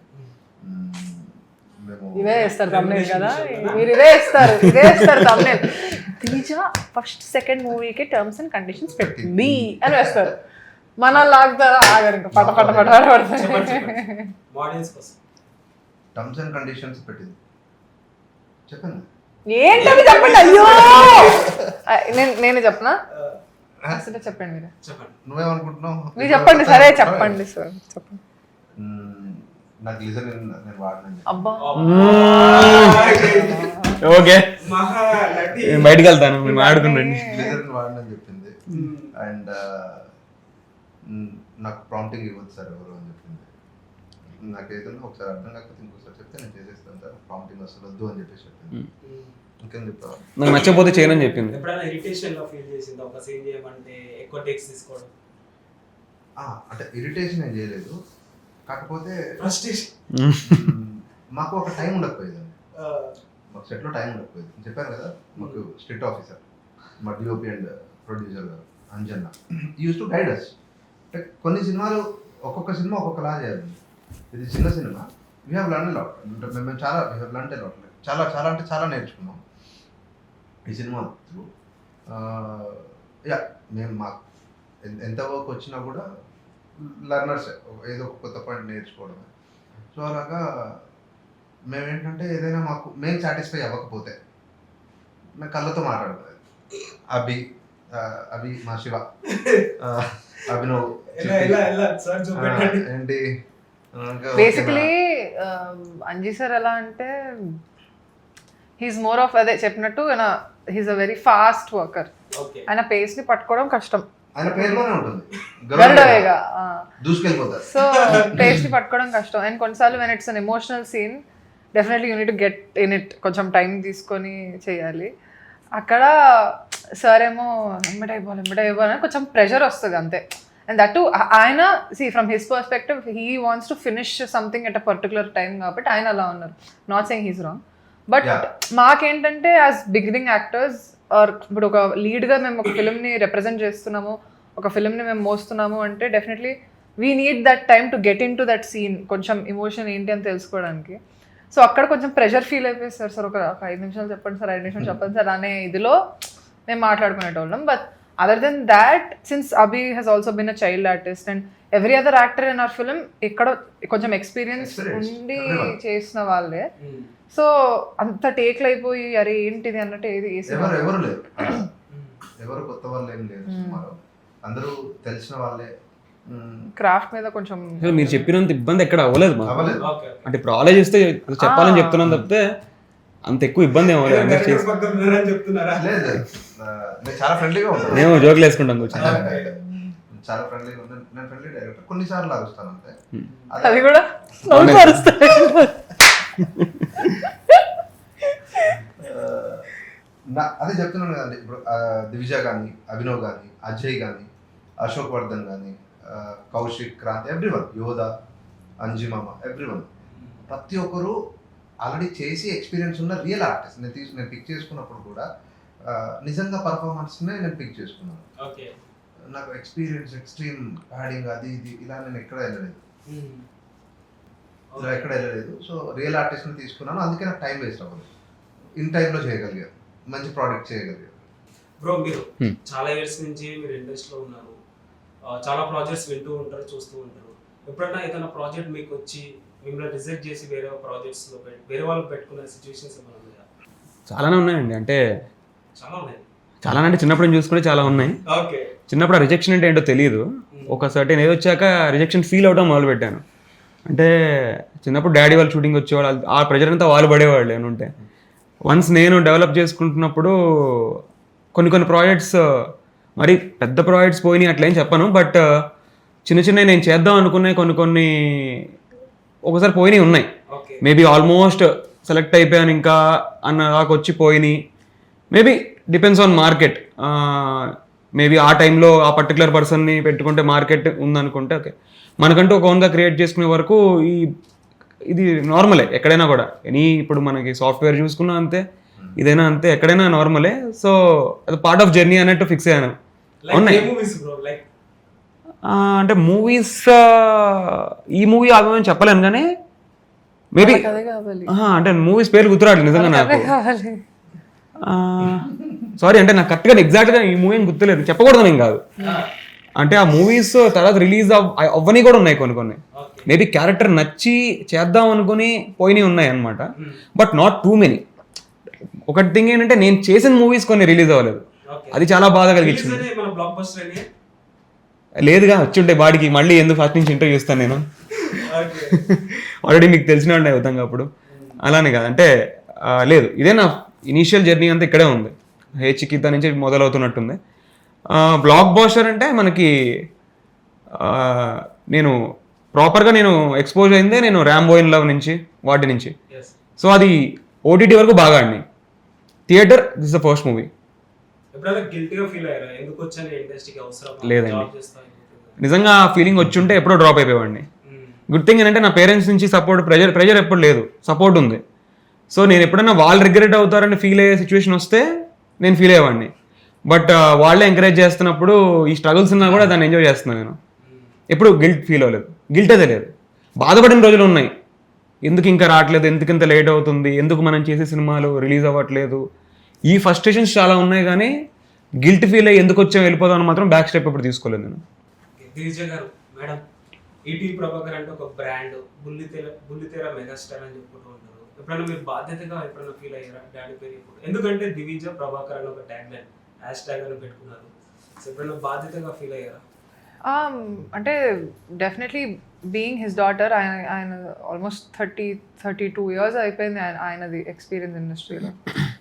మేము ఇవే వేస్తారు తమ్నేల్ కదా, మీరు ఇవే వేస్తారు తమ్నేల్. దివ్జ ఫస్ట్ సెకండ్ మూవీకి టర్మ్స్ అండ్ కండిషన్స్ పెట్టింది అని వేస్తారు. మన లాగుతారా? ఆగారు ఇంకా పట ఆడియన్స్ కోసం టర్మ్స్ అండ్ కండిషన్స్ పెట్టింది. చెప్పండి ఏంటవి చెప్పండి. అయ్యో నేనే చెప్పనా? అసలు చెప్పండి మీరు. చెప్పండి. నువ్వేమనుకుంటున్నావు? మీరు చెప్పండి. సరే చెప్పండి సార్, చెప్పండి. నాకు లిజనిన్ నేను వాడినండి. అబ్బా ఓకే, మహానటి బయటకు వెళ్తాను, మేము ఆడుకుంటాండి. లిజనిన్ వాడినని చెప్పింది. అండ్ నాకు ప్రాంప్టింగ్ ఇవ్వద్దు సార్ ఎవరు అని చెప్పింది. నాకు ఏదైనా ఒకసారి అర్థం కాకపోతే ఇంకోసారి చెప్తే నేను చేసేస్తాను సార్, ప్రాంప్టింగ్ అసలు వద్దు అని చెప్పేసి చెప్పింది. ఇంకేం చెప్తావా? నాకు నచ్చకపోతే చేయనని చెప్పింది. ఎప్పుడైనా ఇరిటేషన్ లో ఫీల్ చేసిందా ఒక సీన్ చేయమంటే ఎక్కువ టేక్స్ తీసుకోవడం? అంటే ఇరిటేషన్ ఏం చేయలేదు, కాకపోతే ఫ్రస్ట్రేషన్. మాకు ఒక టైం ఉండకపోయేదండి. మాకు సెట్లో టైం ఉండకపోయేది. నేను చెప్పాను కదా, మాకు స్ట్రిక్ట్ ఆఫీసర్ మా డిఓపి అండ్ ప్రొడ్యూసర్ గారు Anjanna use to guide us. అంటే కొన్ని సినిమాలు ఒక్కొక్క సినిమా ఒక్కొక్కలా చేయాలి. ఇది చిన్న సినిమా, వీ హ్యావ్ లర్న్ లాట్. అంటే మేము చాలా వీ హ్యావ్ లర్న్ లాట్, చాలా చాలా అంటే చాలా నేర్చుకున్నాం ఈ సినిమా త్రూ. మేము మాకు ఎంత వర్క్ వచ్చినా కూడా లర్నర్సే, ఏదో ఒక కొత్త పాయింట్ నేర్చుకోవడమే. సో అలాగా మేమేంటంటే ఏదైనా మేము సాటిస్ఫై అవ్వకపోతే మేము కళ్ళతో మాట్లాడుకోలేదు. అభి మా శివ, అభినవ్ ఏంటి బేసికలీ అంజీ సార్ ఎలా అంటే, హీస్ మోర్ ఆఫ్ అదే చెప్పినట్టు, he's a very fast worker. ఆయన పేస్ ని పట్టుకోవడం కష్టం. ఆయన పేరులోనే ఉంటుంది, గరుడవేగా. దూసుకెళ్ళిపోతారు. సో పేస్ ని పట్టుకోవడం కష్టం. అండ్ కొన్నిసార్లు when it's an emotional scene, definitely you need to get in it, కొంచెం టైం తీసుకొని చేయాలి. అక్కడ సార్ ఏమో ఎంబట అయిపోవాలి అని కొంచెం ప్రెషర్ వస్తుంది అంతే. అండ్ దట్ టు ఆయన from his perspective, he wants to finish something at a particular time కాబట్టి ఆయన అలా ఉన్నారు. Not saying he's wrong, but మాకేంటంటే యాజ్ బిగినింగ్ యాక్టర్స్ ఆర్ ఇప్పుడు ఒక లీడ్గా మేము ఒక ఫిల్మ్ని రిప్రజెంట్ చేస్తున్నాము, ఒక ఫిల్మ్ని మేము మోస్తున్నాము అంటే definitely we need that time to get into that scene, కొంచెం ఎమోషన్ ఏంటి అని తెలుసుకోవడానికి. సో అక్కడ కొంచెం ప్రెషర్ ఫీల్ అయిపోయి సార్ ఒక 5 నిమిషాలు చెప్పండి సార్, 5 నిమిషాలు చెప్పండి సార్ అనే ఇదిలో మేము మాట్లాడుకునేటోళ్ళం. But other than that, since Abhi he's also been a child artist and every other actor in our film ఇక్కడ కొంచెం ఎక్స్పీరియన్స్ ఉండి చేసిన వాళ్ళే. సో అంత టేక్లు అయిపోయి అరే ఏంటిది అన్నట్టు ఏది ఎవరు లేరు, ఎవరు కొత్త వాళ్ళు ఏం లేదు, అందరూ తెలిసిన వాళ్ళే. క్రాఫ్ట్ మీద కొంచెం మీరు చెప్పినంత ఇబ్బంది ఎక్కడ అవ్వలేదు మాకు. అవ్వలేదు. అంటే ఇప్పుడు ఆలోచిస్తే చెప్పాలని చెప్తున్నాను తప్పితే అంత ఎక్కువ ఇబ్బంది ఏం అవ్వలేదు. అందరు చేసి చెప్తున్నారా? లేదు, నేను చాలా ఫ్రెండ్లీగా ఉంటాను. మేము జోకులు వేసుకుంటాం కూర్చొని. చాలా ఫ్రెండ్లీగా ఉంటాను. నేను ఫ్రెండ్లీ డైరెక్టర్, కొన్నిసార్లు ఆగుస్తాను అంతే. అది కూడా అదే చెప్తున్నాను కదండి. ఇప్పుడు దివిజ కానీ, అభినవ్ కానీ, అజయ్ కానీ, అశోక్ వర్ధన్ కానీ, కౌశిక్, క్రాంతి, ఎవ్రీవన్, యోధ, అంజిమామ, ఎవ్రీవన్, ప్రతి ఒక్కరు ఆల్రెడీ చేసి ఎక్స్పీరియన్స్ ఉన్న రియల్ ఆర్టిస్ట్. నేను పిక్ చేసుకున్నప్పుడు కూడా నిజంగా పర్ఫార్మెన్స్నే నేను పిక్ చేసుకున్నాను. నాకు ఎక్స్పీరియన్స్, ఎక్స్ట్రీమ్ ప్యాడింగ్ అది ఇది ఇలా నేను ఎక్కడ వెళ్ళలేదు, ఇలా ఎక్కడ వెళ్ళలేదు. సో రియల్ ఆర్టిస్ట్ని తీసుకున్నాను, అందుకే నాకు టైం వేస్ట్ అవ్వలేదు. ఇన్ టైంలో చేయగలిగాను, మంచి ప్రోడక్ట్ చేయగలిగాను. బ్రో మీరు చాలా ఇయర్స్ నుంచి మీరు ఇండస్ట్రీలో ఉన్నారు, చాలా ప్రాజెక్ట్స్ వింటూ ఉంటారు, చూస్తూ ఉంటారు. ఎప్పుడైనా ఏదైనా ప్రాజెక్ట్ మీకు వచ్చి మిమ్మల్ని రిజెక్ట్ చేసి వేరే ప్రాజెక్ట్స్లో వేరే వాళ్ళు పెట్టుకునే సిచ్యువేషన్స్ ఏమైనా ఉన్నాయా? చాలానే ఉన్నాయండి. అంటే చాలా ఉన్నాయి. చాలా అంటే చిన్నప్పుడు నేను చూసుకుంటే చాలా ఉన్నాయి. ఓకే. చిన్నప్పుడు ఆ రిజెక్షన్ అంటే ఏంటో తెలియదు. ఒక సర్టెన్ ఏజ్ వచ్చాక రిజెక్షన్ ఫీల్ అవడం మొదలుపెట్టాను. అంటే చిన్నప్పుడు డాడీ వాళ్ళు షూటింగ్ వచ్చేవాళ్ళు, ఆ ప్రెజర్ అంతా వాళ్ళు పడేవాళ్ళు ఏమంటే. వన్స్ నేను డెవలప్ చేసుకుంటున్నప్పుడు కొన్ని ప్రాజెక్ట్స్, మరి పెద్ద ప్రాజెక్ట్స్ పోయినాయి అట్లా ఏం చెప్పను, బట్ చిన్న చిన్న నేను చేద్దాం అనుకునే కొన్ని ఒకసారి పోయినాయి ఉన్నాయి. మేబీ ఆల్మోస్ట్ సెలెక్ట్ అయిపోయాను ఇంకా అన్న దాకా వచ్చి పోయినాయి. Maybe depends on market. Maybe ఆ టైంలో ఆ పర్టికులర్ పర్సన్ని పెట్టుకుంటే మార్కెట్ ఉందనుకుంటే ఓకే. మనకంటూ ఒక ఓన్గా క్రియేట్ చేసుకునే వరకు ఇది నార్మలే ఎక్కడైనా కూడా. ఇప్పుడు మనకి సాఫ్ట్వేర్ చూసుకున్నా అంతే, ఇదైనా అంతే, ఎక్కడైనా నార్మలే. సో అది పార్ట్ ఆఫ్ జర్నీ అన్నట్టు ఫిక్స్ అయ్యాను. ఉన్నాయి అంటే మూవీస్, ఈ మూవీ ఆగమని చెప్పలేను కానీ మేబీ అంటే మూవీస్ పేర్లు గుర్తురాడు నిజంగా నాకు. సారీ, అంటే నాకు కరెక్ట్గా ఎగ్జాక్ట్గా ఈ మూవీ గుర్తులేదు, చెప్పకూడదు నేను కాదు. అంటే ఆ మూవీస్ తర్వాత రిలీజ్ అవ్వని కూడా ఉన్నాయి కొన్ని. మేబీ క్యారెక్టర్ నచ్చి చేద్దాం అనుకుని పోయినవి ఉన్నాయి అనమాట, బట్ నాట్ టూ మెనీ. ఒకటి థింగ్ ఏంటంటే నేను చేసిన మూవీస్ కొన్ని రిలీజ్ అవ్వలేదు, అది చాలా బాధ కలిగించింది. లేదుగా వచ్చి ఉంటే బాడీకి మళ్ళీ ఎందుకు ఫస్ట్ నుంచి ఇంటర్వ్యూ ఇస్తాను నేను. ఆల్రెడీ మీకు తెలిసిన వాడిని అవుతాం అప్పుడు. అలానే కాదు అంటే లేదు, ఇదే నా ఇనీషియల్ జర్నీ అంతా ఇక్కడే ఉంది. హే చికిత్స నుంచి మొదలవుతున్నట్టుంది. బ్లాక్ బాస్టర్ అంటే మనకి నేను ప్రాపర్గా నేను ఎక్స్పోజ్ అయిందే నేను ర్యాంబో ఇన్ లవ్ నుంచి వాటి నుంచి. సో అది ఓటీటీ వరకు బాగా ఆడినాయి. Theatre this the first movie. లేదండి, నిజంగా ఆ ఫీలింగ్ వచ్చి ఉంటే ఎప్పుడో డ్రాప్ అయిపోయేవాడిని. గుడ్ థింగ్ ఏంటంటే నా పేరెంట్స్ నుంచి సపోర్ట్, ప్రెజర్ ఎప్పుడు లేదు, సపోర్ట్ ఉంది. సో నేను ఎప్పుడైనా వాళ్ళు రిగ్రెట్ అవుతారని ఫీల్ అయ్యే సిచ్యువేషన్ వస్తే నేను ఫీల్ అయ్యేవాడిని. బట్ వాళ్ళే ఎంకరేజ్ చేస్తున్నప్పుడు ఈ స్ట్రగుల్స్ ఉన్నా కూడా దాన్ని ఎంజాయ్ చేస్తున్నాను నేను. ఎప్పుడు గిల్ట్ ఫీల్ అవ్వలేదు, గిల్ట్ అదే లేదు. బాధపడిన రోజులు ఉన్నాయి, ఎందుకు ఇంకా రావట్లేదు, ఎందుకు ఇంత లేట్ అవుతుంది, ఎందుకు మనం చేసే సినిమాలు రిలీజ్ అవ్వట్లేదు, ఈ ఫ్రస్ట్రేషన్స్ చాలా ఉన్నాయి. కానీ గిల్ట్ ఫీల్ అయ్యి ఎందుకు వచ్చాం వెళ్ళిపోదాం అని మాత్రం బ్యాక్ స్టెప్ ఎప్పుడు తీసుకోలేదు నేను. దివిజ గారు, మేడం, ఈటీ ప్రభాకర్ అంటే ఒక బ్రాండ్, బుల్లితెర మెగాస్టార్ అని చెప్పుకుంటూ ఉంటారు. ఎప్పుడైనా మీరు బాధ్యతగా ఎప్పుడైనా ఫీల్ అయ్యారా డాడీ పేరు ఇప్పుడు? ఎందుకంటే దివిజ ప్రభాకర్ అని ఒక ట్యాగ్ లైన్, హ్యాష్ ట్యాగ్ అని పెట్టుకున్నారు. సో ఎప్పుడైనా బాధ్యతగా ఫీల్ అయ్యారా? అంటే డెఫినెట్లీ బీయింగ్ హిస్ డాటర్, ఆయన ఆల్మోస్ట్ 32 years అయిపోయింది ఆయనది ఎక్స్పీరియన్స్ ఇండస్ట్రీలో.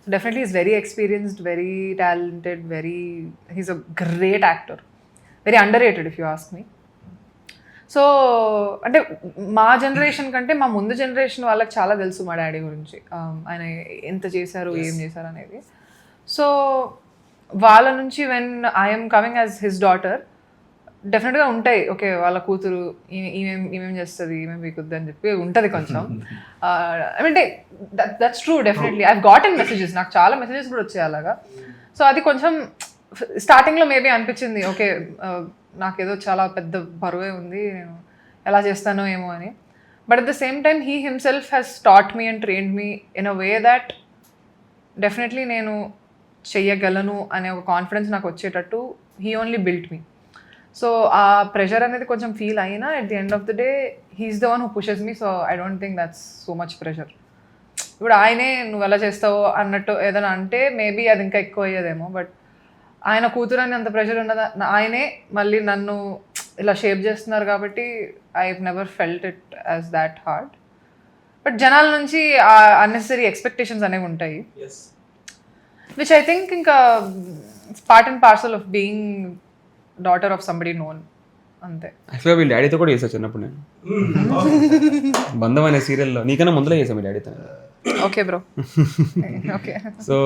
So definitely is very experienced, very talented, he's a great actor, very under rated if you ask me. So అంటే మా జనరేషన్ కంటే మా ముందు జనరేషన్ వాళ్ళకి చాలా తెలుసు మా డాడీ గురించి, ఆయన ఎంత చేశారు, ఏం చేశారు అనేది. సో వాళ్ళ నుంచి when I'm coming as his daughter, డెఫినెట్గా ఉంటాయి, ఓకే వాళ్ళ కూతురు ఈమెం చేస్తుంది, ఈమెం వీకుద్ది అని చెప్పి ఉంటుంది కొంచెం. అంటే that's true, definitely I got in messages, నాకు చాలా మెసేజెస్ కూడా వచ్చాయి అలాగా. సో అది కొంచెం స్టార్టింగ్లో మేబీ అనిపించింది, ఓకే నాకేదో చాలా పెద్ద బరువే ఉంది, నేను ఎలా చేస్తానో ఏమో అని. But at the same time he himself has taught me and trained me in a way that definitely నేను చెయ్యగలను అనే ఒక కాన్ఫిడెన్స్ నాకు వచ్చేటట్టు he only built me. So ఆ ప్రెషర్ అనేది కొంచెం ఫీల్ అయినా at the end of the day he's the one who pushes me. So I don't think that's so much pressure. ఇప్పుడు ఆయనే నువ్వు ఎలా చేస్తావు అన్నట్టు ఏదైనా అంటే మేబీ అది ఇంకా ఎక్కువ అయ్యేదేమో. బట్ ఆయన కూతురు అని అంత ప్రెషర్ ఉన్నదా, ఆయనే మళ్ళీ నన్ను ఇలా షేప్ చేస్తున్నారు కాబట్టి I never felt it as that hard. But జనాల నుంచి అన్నెసరీ ఎక్స్పెక్టేషన్స్ అనేవి ఉంటాయి, విచ్ ఐ థింక్ ఇంకా part and parcel of being daughter of somebody known, అంతే. యాక్చువల్గా వీళ్ళ డాడీతో కూడా చేసా చిన్నప్పుడు నేను. బంధం అనే సీరియల్లో నీకన్నా ముందులో చేసాం మీ డాడీతో. Okay bro. ఓకే. సో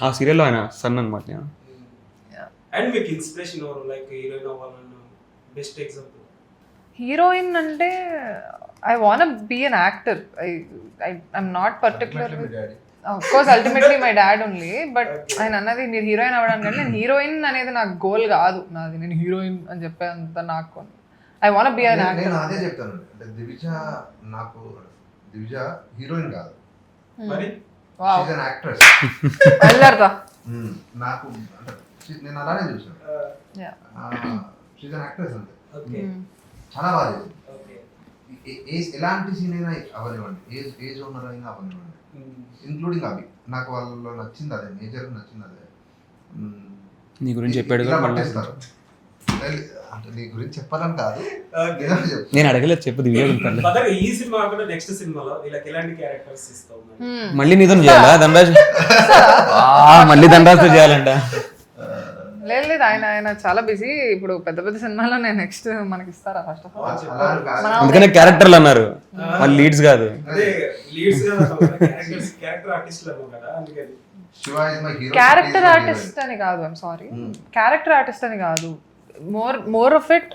ఆ సీరియల్లో ఆయన సన్ అనమాట నేను. అండ్ మీకు ఇన్స్పిరేషన్ ఎవరు, లైక్ హీరోయిన్ అవ్వాలన్న బెస్ట్ ఎగ్జాంపుల్? హీరోయిన్ అంటే I want be an actor. I'm not particular. Of course ultimately my dad only. But ఆయన అన్నది మీరు హీరోయిన్ అవ్వడానికి అంటే నేను హీరోయిన్ అనేది నాకు గోల్ కాదు నాది. నేను హీరోయిన్ అని చెప్పేంత నాకు I want be an actor. నేను అదే చెప్తాను. అంటే దివిజ హీరోయిన్ కాదు, మరి షీజ్ అన్ యాక్ట్రెస్. వెళ్ళారా నాకు అంటే నేను అలానే చూసాను. షీజ్ అన్ యాక్ట్రెస్ అంతే. ఓకే, చాలా బాగా చేసింది. ఓకే. ఎలాంటి సీన్ అయినా అవనివ్వండి, ఏ జోనర్ అయినా అవనివ్వండి, ఇంక్లూడింగ్ అవి నాకు వాళ్ళలో నచ్చింది అదే, మేజర్ నచ్చింది అదే. నీ గురించి చెప్పాడు ఇలా పట్టేస్తారు. అంటే నీ గురించి చెప్పాలని కాదు, నేను అడగలేదు, చెప్పు దివ్య. ఈ సినిమా కూడా నెక్స్ట్ సినిమాలో వీళ్ళకి ఎలాంటి క్యారెక్టర్స్ ఇస్తావు? మళ్ళీ నీతో చేయాలా ధనరాజ్? మళ్ళీ ధనరాజ్తో చేయాలంట. లేదు ఆయన చాలా బిజీ ఇప్పుడు. పెద్ద పెద్ద సినిమాలో నేను నెక్స్ట్ మనకి ఇస్తారా ఫస్ట్ ఆఫ్ ఆల్? అందుకనే క్యారెక్టర్లు అన్నారు, మళ్ళీ లీడ్స్ కాదు. అదే లీడ్స్ క్యారెక్టర్ ఆర్టిస్టులు కదా, అందుకని క్యారెక్టర్ ఆర్టిస్ట్ అని కాదు. ఐమ్ సారీ, క్యారెక్టర్ ఆర్టిస్ట్ అని కాదు. More of it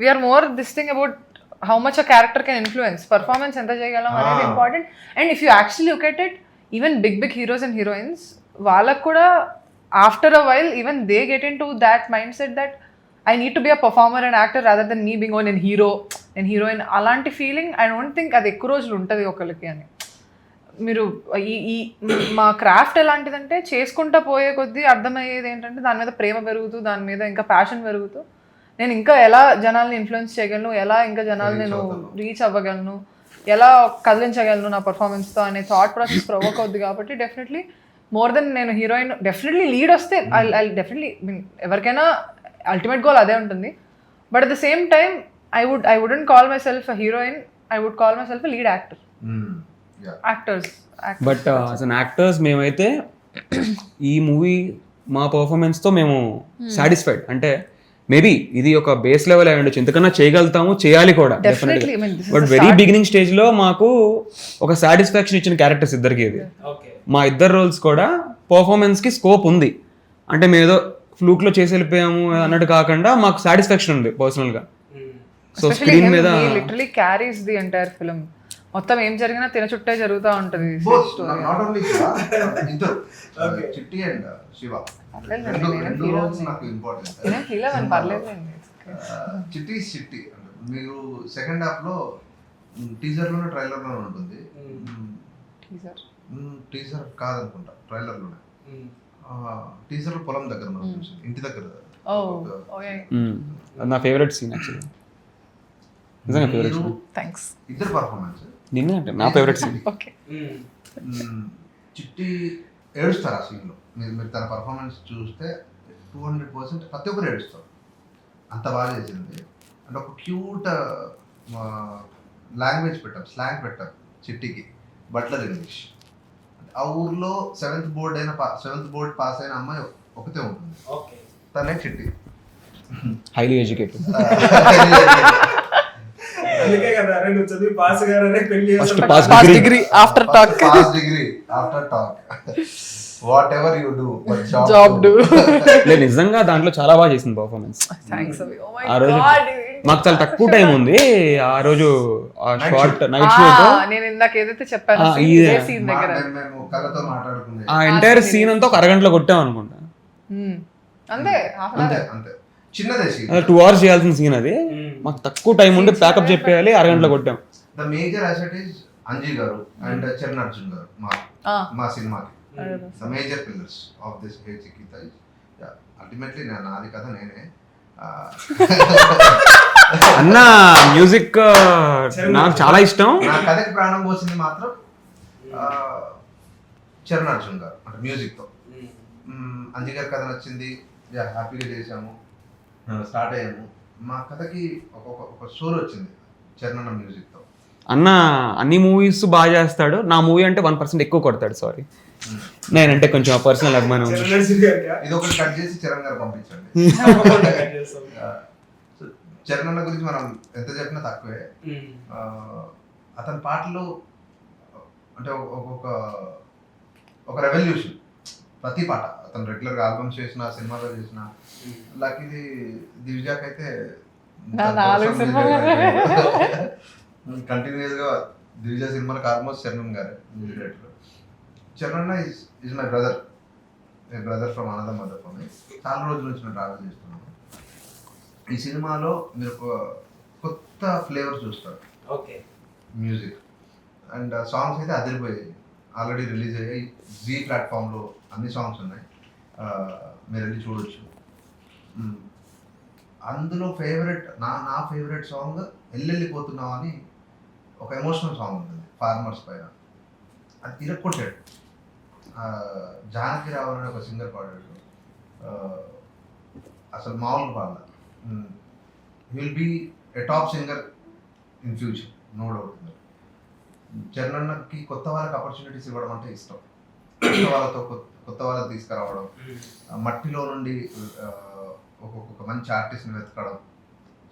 we are more this thing about how much a character can influence, performance ఎంత చేయగలం అనేది important. And if you actually look at it, even big heroes and heroines వాళ్ళకు కూడా after a while even they get into that mindset that I need to be a performer and actor rather than me being on a hero and heroine. అలాంటి feeling I don't think అది ఎక్కువ రోజులు ఉంటుంది ఒకరికి అని. మీరు ఈ మా క్రాఫ్ట్ ఎలాంటిదంటే చేసుకుంటా పోయే కొద్దీ అర్థమయ్యేది ఏంటంటే దాని మీద ప్రేమ పెరుగుతూ, దాని మీద ఇంకా ప్యాషన్ పెరుగుతూ, నేను ఇంకా ఎలా జనాల్ని ఇన్ఫ్లుయెన్స్ చేయగలను, ఎలా ఇంకా జనాల్ని నేను రీచ్ అవ్వగలను, ఎలా కదిలించగలను నా పర్ఫార్మెన్స్తో అనే థాట్ ప్రాసెస్ ప్రొవోక్ అవుద్ది. కాబట్టి డెఫినెట్లీ మోర్ దెన్ నేను హీరోయిన్ డెఫినెట్లీ లీడ్ వస్తే ఐ డెఫినెట్లీ ఎవరికైనా అల్టిమేట్ గోల్ అదే ఉంటుంది. But at the same time I wouldn't call myself a heroine, I would call myself a lead actor. Actors but as an actors మేమైతే ఈ movie మా పర్ఫార్మెన్స్తో మేము satisfied. అంటే maybe ఇది ఒక బేస్ లెవెల్ అయి ఉండొచ్చు, ఎంతకన్నా చేయగలుగుతాము, చేయాలి కూడా డెఫినెట్లీ. బట్ వెరీ బిగినింగ్ స్టేజ్లో మాకు ఒక సాటిస్ఫాక్షన్ ఇచ్చిన క్యారెక్టర్స్ ఇద్దరికి. ఇది మా ఇద్దరు రోల్స్ కూడా పర్ఫార్మెన్స్కి స్కోప్ ఉంది. అంటే మేము ఏదో ఫ్లూక్లో చేసి వెళ్ళిపోయాము అన్నట్టు కాకుండా మాకు సాటిస్ఫాక్షన్ ఉంది పర్సనల్గా. సో స్క్రీన్ మీద literally carries the entire film. మొత్తం ఏం జరిగినా తిన చుట్టే జరుగుతూ ఉంటుంది. చిట్టి అండ్ శివ చిట్టి మీరు సెకండ్ హాఫ్ లో టీజర్ లోనే ట్రైలర్ లోనే ఉంటుంది. టీజర్ కాదనుకుంటా, ట్రైలర్ లోనే. టీజర్ లో పొలం దగ్గర మనం చూసాం, ఇంటి దగ్గర. నా ఫేవరెట్ సీన్ యాక్చువల్లీ, నిజంగా ఫేవరెట్ సీన్. థాంక్స్. ఇద్దరు పర్ఫార్మెన్స్ నిన్నే అంటే నా ఫేవరెట్ సీన్. ఓకే. చిట్టి ఏడుస్తారు ఆ సీన్ లో. మీరు తన పర్ఫార్మెన్స్ చూస్తే 200% ప్రతి ఒక్కరు ఏడుస్తారు, అంత బాగా చేసింది. అంటే ఒక క్యూట్ లాంగ్వేజ్ పెట్టాం, స్లాంగ్ పెట్టాం చిట్టికి, బట్లర్ ఇంగ్లీష్. ఆ ఊర్లో 7th బోర్డ్ పాస్ అయిన అమ్మాయి ఒకతే ఉంటుంది, తనే చిట్టి. Highly educated. Degree after talk. What ever you do but job do. లేదు నిజంగా దాంట్లో చాలా బాగా చేసింది పర్ఫార్మెన్స్. థాంక్స్ అవి. ఓ మై ఆ రోజు గాడ్, మాకు చాలా తక్కువ టైం ఉంది ఆ రోజు. ఆ షార్ట్ నైట్ షో నేను ఇందాక ఏదైతే చెప్పాను సీన్ దగ్గర మేము కళ్ళతో మాట్లాడుకునే ఆ ఎంటైర్ సీన్ అంతా ఒక అరగంటలో కొట్టాం అనుకుంటా. అంతే అంతే చిన్నదే సీన్. 2 hours చేయాల్సిన సీన్ అది, మాకు తక్కువ టైం ఉండి ప్యాకప్ చెప్పేయాలి, అరగంటలో కొట్టాం. The major asset is Anji garu and Charan Arjun garu మా సినిమాకి. The major pillars of this hey Chikitha is ultimately నాది కథ నేనే. అన్న మ్యూజిక్ నాకు చాలా ఇష్టం. నా కథకి ప్రాణం పోసింది మాత్రం చరణ్ అర్జున్ గారు, అంటే మ్యూజిక్తో. అంజి గారి కథ నచ్చింది, హ్యాపీగా చేసాము, స్టార్ట్ అయ్యాము. మా కథకి ఒక సోల్ వచ్చింది చరణ్ అన్న మ్యూజిక్తో. అన్న అన్ని మూవీస్ బాగా చేస్తాడు, నా మూవీ అంటే 1% ఎక్కువ కొడతాడు. సారీ, నేనంటే కొంచెం పర్సనల్ అభిమానం. ఇది ఒకటి కట్ చేసి చరణ్ గారు పంపించండి. చరణ్ అన్న గురించి మనం ఎంత చెప్పినా తక్కువే. అతని పాటలు అంటే ఒక రెవల్యూషన్. ప్రతి పాట అతను రెగ్యులర్గా ఆల్బమ్స్ చేసిన, సినిమాలో చేసిన. లక్కీది దివ్యాకైతే కంటిన్యూస్ గా దివిజ సినిమాలకు ఆల్మోస్ట్ చరణ్ గారే music director. Charan is my brother from another mother for me. చాలా రోజుల నుంచి నేను ట్రావెల్ చేస్తున్నాను. ఈ సినిమాలో మీరు ఒక కొత్త ఫ్లేవర్ చూస్తారు. ఓకే, మ్యూజిక్ అండ్ సాంగ్స్ అయితే అదిరిపోయాయి, ఆల్రెడీ రిలీజ్ అయ్యాయి. జీ ప్లాట్ఫామ్లో అన్ని సాంగ్స్ ఉన్నాయి, మీరు వెళ్ళి చూడొచ్చు. అందులో ఫేవరెట్ నా ఫేవరెట్ సాంగ్ వెళ్ళిపోతున్నావు అని ఒక ఎమోషనల్ సాంగ్ ఉంటుంది ఫార్మర్స్ పైన. అది తిరగొట్టాడు. జానకిరావు అనే ఒక సింగర్ పాడాడు. అసలు మామూలు పాడల. Will be a top singer in future, no doubt. Charan అన్నకి కొత్త వాళ్ళకి ఆపర్చునిటీస్ ఇవ్వడం అంటే ఇష్టం. కొత్త వాళ్ళతో తీసుకురావడం, మట్టిలో నుండి ఒక మంచి ఆర్టిస్ట్ని వెతకడం,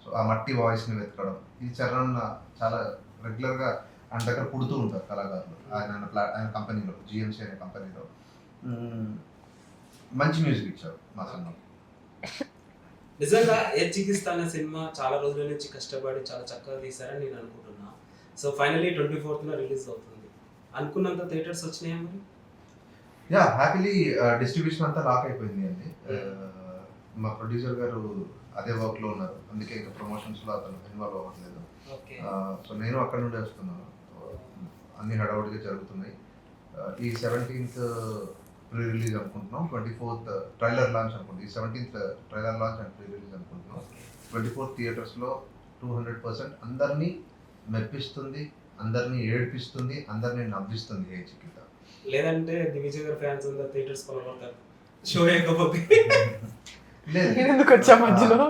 సో ఆ మట్టి వాయిస్ని వెతకడం. ఈ చరణ్ చాలా రెగ్యులర్గా ఆయన దగ్గర పుడుతూ ఉంటారు కళాకారులు. ఆయన కంపెనీలో, జిఎంసీ అనే కంపెనీలో మంచి మ్యూజిక్ ఇచ్చారు మా సినిమాకి. నిజంగా ఏ చికిత్స అనే సినిమా చాలా రోజుల నుంచి కష్టపడి చాలా చక్కగా తీశారని నేను అనుకుంటున్నా. సో ఫైనలీ 24th రిలీజ్ అవుతుంది. అనుకున్నంత థియేటర్స్ వచ్చినాయా మరి? హ్యాపీలీ డిస్ట్రిబ్యూషన్ అంతా లాక్ అయిపోయింది అండి. మా ప్రొడ్యూసర్ గారు అదే వర్క్లో ఉన్నారు, అందుకే ఇంకా ప్రమోషన్స్లో అతను ఇన్వాల్వ్ అవ్వట్లేదు. సో నేను అక్కడ నుండి వస్తున్నాను. అన్ని హడావుడిగా జరుగుతున్నాయి. ఈ 17th ప్రీ రిలీజ్ అనుకుంటున్నాం, 24th ట్రైలర్ లాంచ్ అనుకుంటున్నాం. ఈ 17th trailer launch and pre release అనుకుంటున్నాం. 24th థియేటర్స్లో 200% అందరినీ మెప్పిస్తుంది, అందరినీ ఏడిపిస్తుంది, అందరినీ నవ్విస్తుంది ఏ చికిత్స. లేదంటే దివిజయ్ గారి ఫ్యాన్స్ అందరు థియేటర్స్ కొనబడతారు షో అయిపోతే. ఎందుకు వచ్చా మధ్యలో?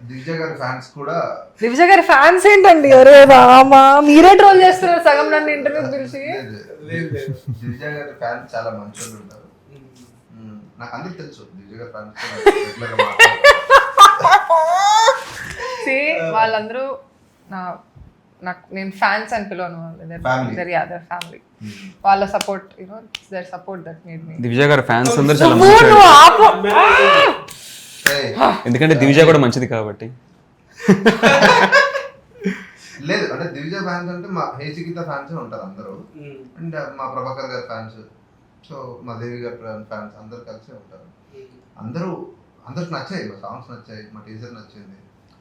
దివిజయ్ గారి ఫ్యాన్స్ కూడా, దివిజయ్ గారి ఫ్యాన్స్ ఏంటండి? అరే రామా, మీరే ట్రోల్ చేస్తున్నారు సగం నన్ను ఇంటర్వ్యూ పిలిచి. దివిజయ్ గారి ఫ్యాన్స్ చాలా మంచి వాళ్ళు ఉంటారు. నాకు అందరికి తెలుసు దివిజయ్ గారి ఫ్యాన్స్. వాళ్ళందరూ నాకు నేను ఫ్యాన్స్ అని పిలవను, ఫ్యామిలీ. వాళ్ళ support, their support that made me. దివిజయ్ గారి ఫ్యాన్స్ అందరూ చాలా మంచి, ఎందుకంటే దివిజయ్ కూడా మంచిది కాబట్టి. లేదు అంటే దివిజయ్ ఫ్యాన్స్ అంటే మా హే చికిత్స ఫ్యాన్స్ ఉంటారు అందరూ. అండ్ మా ప్రభాకర్ గారి ఫ్యాన్స్, సో మా దేవి గారి ఫ్యాన్స్ అందరూ కలిసే ఉంటారు. అందరికి నచ్చాయి, మా సాంగ్స్ నచ్చాయి, మా టీజర్ నచ్చింది.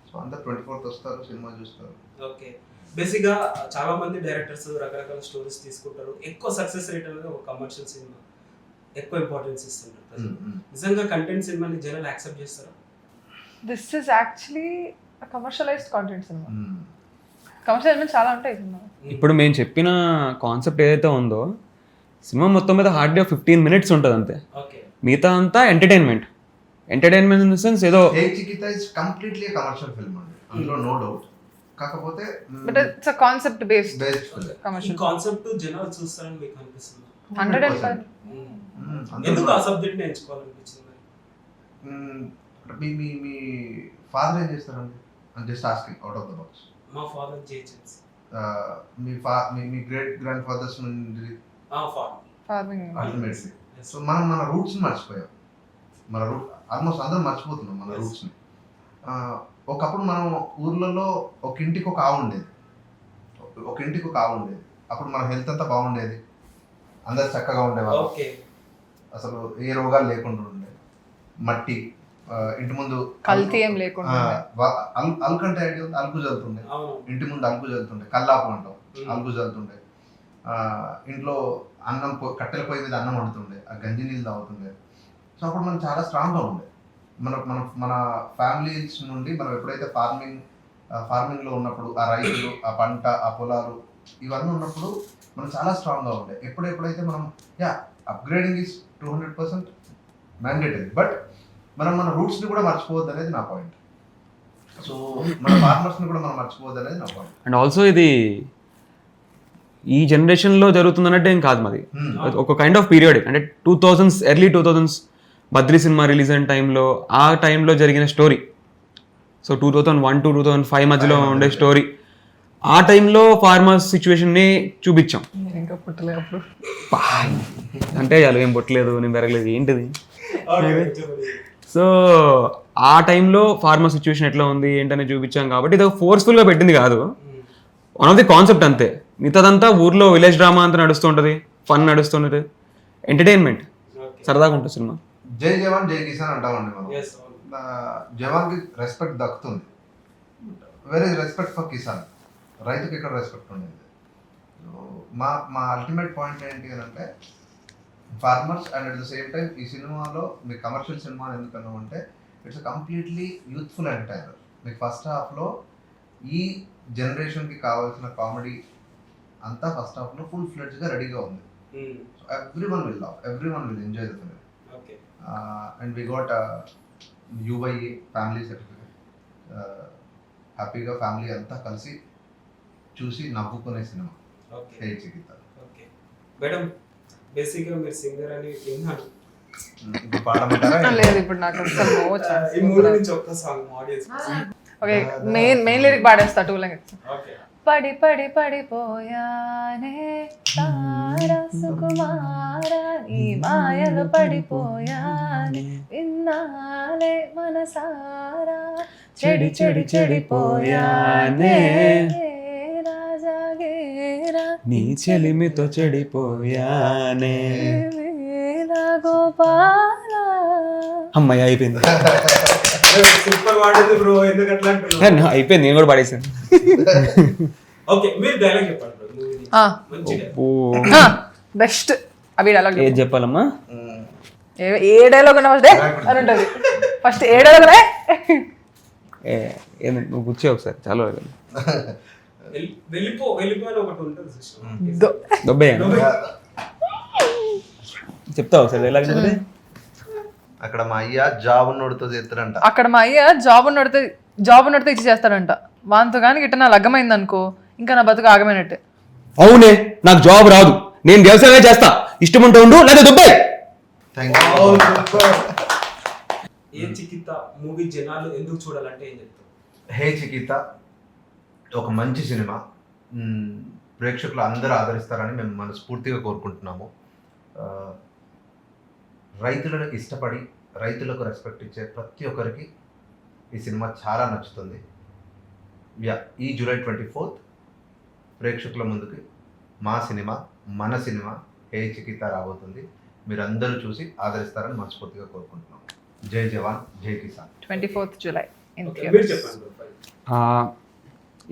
సో అందరు 24th వస్తారు, సినిమా చూస్తారు. ఓకే, బేసిక్గా చాలా మంది డైరెక్టర్స్ రకరకాల స్టోరీస్ తీసుకుంటారు. ఎక్కువ సక్సెస్ రేట్ అనేది ఒక కమర్షియల్ సినిమా ఎక్కువ ఇంపార్టెన్స్ ఇస్తుంటారు. నిజంగా కంటెంట్ సినిమాని జనాలు యాక్సెప్ట్ చేస్తారా? This is actually commercialised content cinema. Commercial elements చాలా ఉంటాయి సినిమా. ఇప్పుడు మేము చెప్పిన కాన్సెప్ట్ ఏదైతే ఉందో, సినిమా మొత్తం మీద హార్డ్లీ 15 minutes ఉంటుంది అంతే. మిగతా అంతా ఎంటర్టైన్మెంట్ ఇన్ ద సెన్స్ ఏదో. హే చికిత్స ఇస్ కంప్లీట్లీ కమర్షియల్ ఫిల్మ్ అండి, అందులో నో డౌట్. కాకపోతే but it's a concept based commercial concept జనాలు చూస్తారని మీకు అనిపిస్తుంది? 100%. ఎందుకు ఆ సబ్జెక్ట్ ని ఎంచుకోవాలనిపించింది? మీ ఫాదర్ ఏం చేస్తారండి? Just asking out of the box. మా ఫాదర్ జేచెన్స్. మీ గ్రేట్ గ్రాండ్ ఫాదర్స్ నుండి ఫార్మింగ్. అల్టిమేట్లీ సో మనం మన రూట్స్ని మర్చిపోయాం. మన రూట్ ఆల్మోస్ట్ అందరం మర్చిపోతున్నాం మన రూట్స్ని. ఒకప్పుడు మనం ఊర్లలో ఒక ఇంటికి ఒక ఆవు ఉండేది, అప్పుడు మన హెల్త్ అంతా బాగుండేది, అందరు చక్కగా ఉండేవాళ్ళు, అసలు ఏ రోగాలు లేకుండా ఉండే. మట్టి ఇంటి ముందు కల్తీ ఏం లేకుండా, అల్కంటే అలుకు చల్లుతుండే, ఇంటి ముందు అలుకు చల్లుతుండే, కల్లాపు అంటాం, అలుకు చల్లుతుండే. ఇంట్లో అన్నం కట్టెల పొయ్యి మీద అన్నం వండుతుండే, ఆ గంజి నీళ్ళు తాగుతుండే. సో అప్పుడు మనం చాలా స్ట్రాంగ్గా ఉండే మన ఫ్యామిలీస్ నుండి మనం ఎప్పుడైతే ఫార్మింగ్లో ఉన్నప్పుడు ఆ రైతులు, ఆ పంట, ఆ పొలాలు ఇవన్నీ ఉన్నప్పుడు మనం చాలా స్ట్రాంగ్గా ఉండే. ఎప్పుడైతే మనం అప్గ్రేడింగ్ ఈజ్ 200% మ్యాండేటరీ, బట్ మనం మన రూట్స్ని కూడా మర్చిపోవద్దు అనేది నా పాయింట్. సో మన ఫార్మర్స్ని కూడా మనం మర్చిపోవద్దు అనేది నా పాయింట్. అండ్ ఆల్సో ఇది ఈ జనరేషన్లో జరుగుతుందన్నట్టు ఏం కాదు మాది. ఒక కైండ్ ఆఫ్ పీరియడ్ అంటే 2000s early 2000s Badri cinema release అయిన టైంలో, ఆ టైంలో జరిగిన స్టోరీ. సో 2001 to 2005 మధ్యలో ఉండే స్టోరీ. ఆ టైంలో ఫార్మర్స్ సిచ్యువేషన్ని చూపించాం. ఇంకా పుట్టలే అప్పుడు. అంటే చాలు, ఏం పుట్టలేదు, నేను పెరగలేదు, ఏంటిది. సో ఆ టైంలో ఫార్మర్ సిచ్యువేషన్ ఎట్లా ఉంది ఏంటనే చూపించాం కాబట్టి ఇది ఫోర్స్ఫుల్గా పెట్టింది కాదు, వన్ ఆఫ్ ది కాన్సెప్ట్ అంతే. మిగతాదంతా ఊర్లో విలేజ్ డ్రామా అంతా నడుస్తుంటుంది, ఫన్ నడుస్తుంటుంది, ఎంటర్టైన్మెంట్, సరదాగా ఉంటుంది సినిమా. జై జవాన్ జై కిసాన్ అంటామండి మనం. జవాన్కి రెస్పెక్ట్ దక్కుతుంది, వెరీ రెస్పెక్ట్ ఫర్ కిసాన్. రైతుకి ఇక్కడ రెస్పెక్ట్ ఉండేది. మా అల్టిమేట్ పాయింట్ ఏంటి అని అంటే farmers and at the same time ఈ సినిమాలో మీకు కమర్షియల్ సినిమా ఎందుకన్నామంటే ఇట్స్ కంప్లీట్లీ యూత్ఫుల్ ఎంటర్టైనర్. మీకు ఫస్ట్ హాఫ్లో ఈ జనరేషన్కి కావాల్సిన కామెడీ అంతా ఫస్ట్ హాఫ్లో ఫుల్ ఫ్లెడ్జ్గా రెడీగా ఉంది. So everyone will love, everyone will enjoy the film. And we got UYA family certificate. హ్యాపీగా ఫ్యామిలీ అంతా కలిసి చూసి నవ్వుకునే సినిమా హే చికిత. మేడం బేసిక్గా మీరు సింగర్ అని విన్నాను. ఇప్పుడు పాడమంటారా? లేదు, ఇప్పుడు నాకు అసలు no chance. ఈ మూవీ నుంచి ఒక్క song audience. Okay, main lyric పాడేస్తా 2 lines. ఓకే. పడి పడి పడిపోయానే తారా సుకుమారా, ఈ మాయలు పడిపోయానే విన్నాలే మనసారా, చెడి చెడి చెడిపోయానే రాజా గేరా, నీ చెలిమితో చెడిపోయానే గోపాల. అమ్మాయి అయిపోయింది. సూపర్ వాడింది బ్రో, ఎందుకు అట్లా అంటున్నావు? అయిపోయింది, నేను కూడా పాడేసాను. ఓకే, మీరు డైలాగ్ చెప్పండి బ్రో మూవీ మంచిగా. బెస్ట్ అవి డైలాగ్ ఏది చెప్పాలమ్మా? ఏ డైలాగ్ అన్నా ఫస్ట్ అని ఉంటుంది. ఫస్ట్ ఏ డైలాగ్ నువ్వు కూర్చో ఒకసారి, చాలా వెళ్ళిపో అని ఒకటి ఉంటుంది సిస్టమ్. దొబ్బయ్యా చెప్తావు ఒకసారి డైలాగ్ చెప్తే. అక్కడ మా అయ్య జాబ్ నోడుతో చేస్తాడంట. అక్కడ మా అయ్య జాబ్ నడితే ఇచ్చి చేస్తాడంట. వాంతో కానీ గిట్ట నా లగ్గమైంది అనుకో, ఇంకా నా బతుకు ఆగమైనట్టే. అవునే, నాకు జాబ్ రాదు, నేను వ్యవసాయమే చేస్తా, ఇష్టం ఉంటూ ఉండు లేదా దుబాయ్. ఏ చికిత మూవీ జనాలు ఎందుకు చూడాలంటే ఏం చెప్తారు? హే చికిత ఒక మంచి సినిమా, ప్రేక్షకులు అందరూ ఆదరిస్తారని మేము మనస్ఫూర్తిగా కోరుకుంటున్నాము. రైతులను ఇష్టపడి రైతులకు రెస్పెక్ట్ ఇచ్చే ప్రతి ఒక్కరికి ఈ సినిమా చాలా నచ్చుతుంది. ఈ జూలై 24th ప్రేక్షకుల ముందుకి మా సినిమా, మన సినిమా హే చికిత రాబోతుంది. మీరందరూ చూసి ఆదరిస్తారని మనస్ఫూర్తిగా కోరుకుంటున్నాం. జై జవాన్ జై కిసాన్. 24th July. మీరు చెప్పండి బ్రో.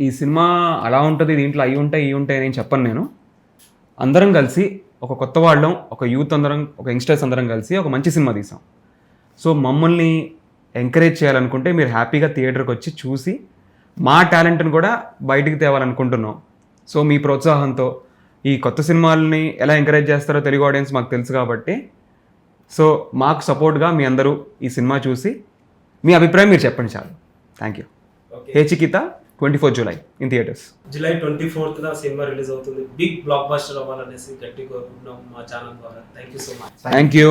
ఈ సినిమా అలా ఉంటుంది, దీంట్లో అవి ఉంటాయి ఇవి ఉంటాయి నేను చెప్పను. నేను అందరం కలిసి ఒక కొత్త వాళ్ళం, ఒక యూత్ అందరం, ఒక యంగ్స్టర్స్ అందరం కలిసి ఒక మంచి సినిమా తీసాం. సో మమ్మల్ని ఎంకరేజ్ చేయాలనుకుంటే మీరు హ్యాపీగా థియేటర్కి వచ్చి చూసి మా టాలెంట్ని కూడా బయటికి తేవాలనుకుంటున్నాం. సో మీ ప్రోత్సాహంతో ఈ కొత్త సినిమాలని ఎలా ఎంకరేజ్ చేస్తారో తెలుగు ఆడియన్స్ మాకు తెలుసు కాబట్టి, సో మాకు సపోర్ట్గా మీ అందరూ ఈ సినిమా చూసి మీ అభిప్రాయం మీరు చెప్పండి చాలు. Thank you. Hey చికిత 24th July in theatres. July 24th cinema release అవుతుంది. బిగ్ బ్లాక్ బస్టర్ అవ్వాలనేసి గట్టి కోరుకుంటున్నాం మా ఛానల్ ద్వారా. Thank you so much. Thank you.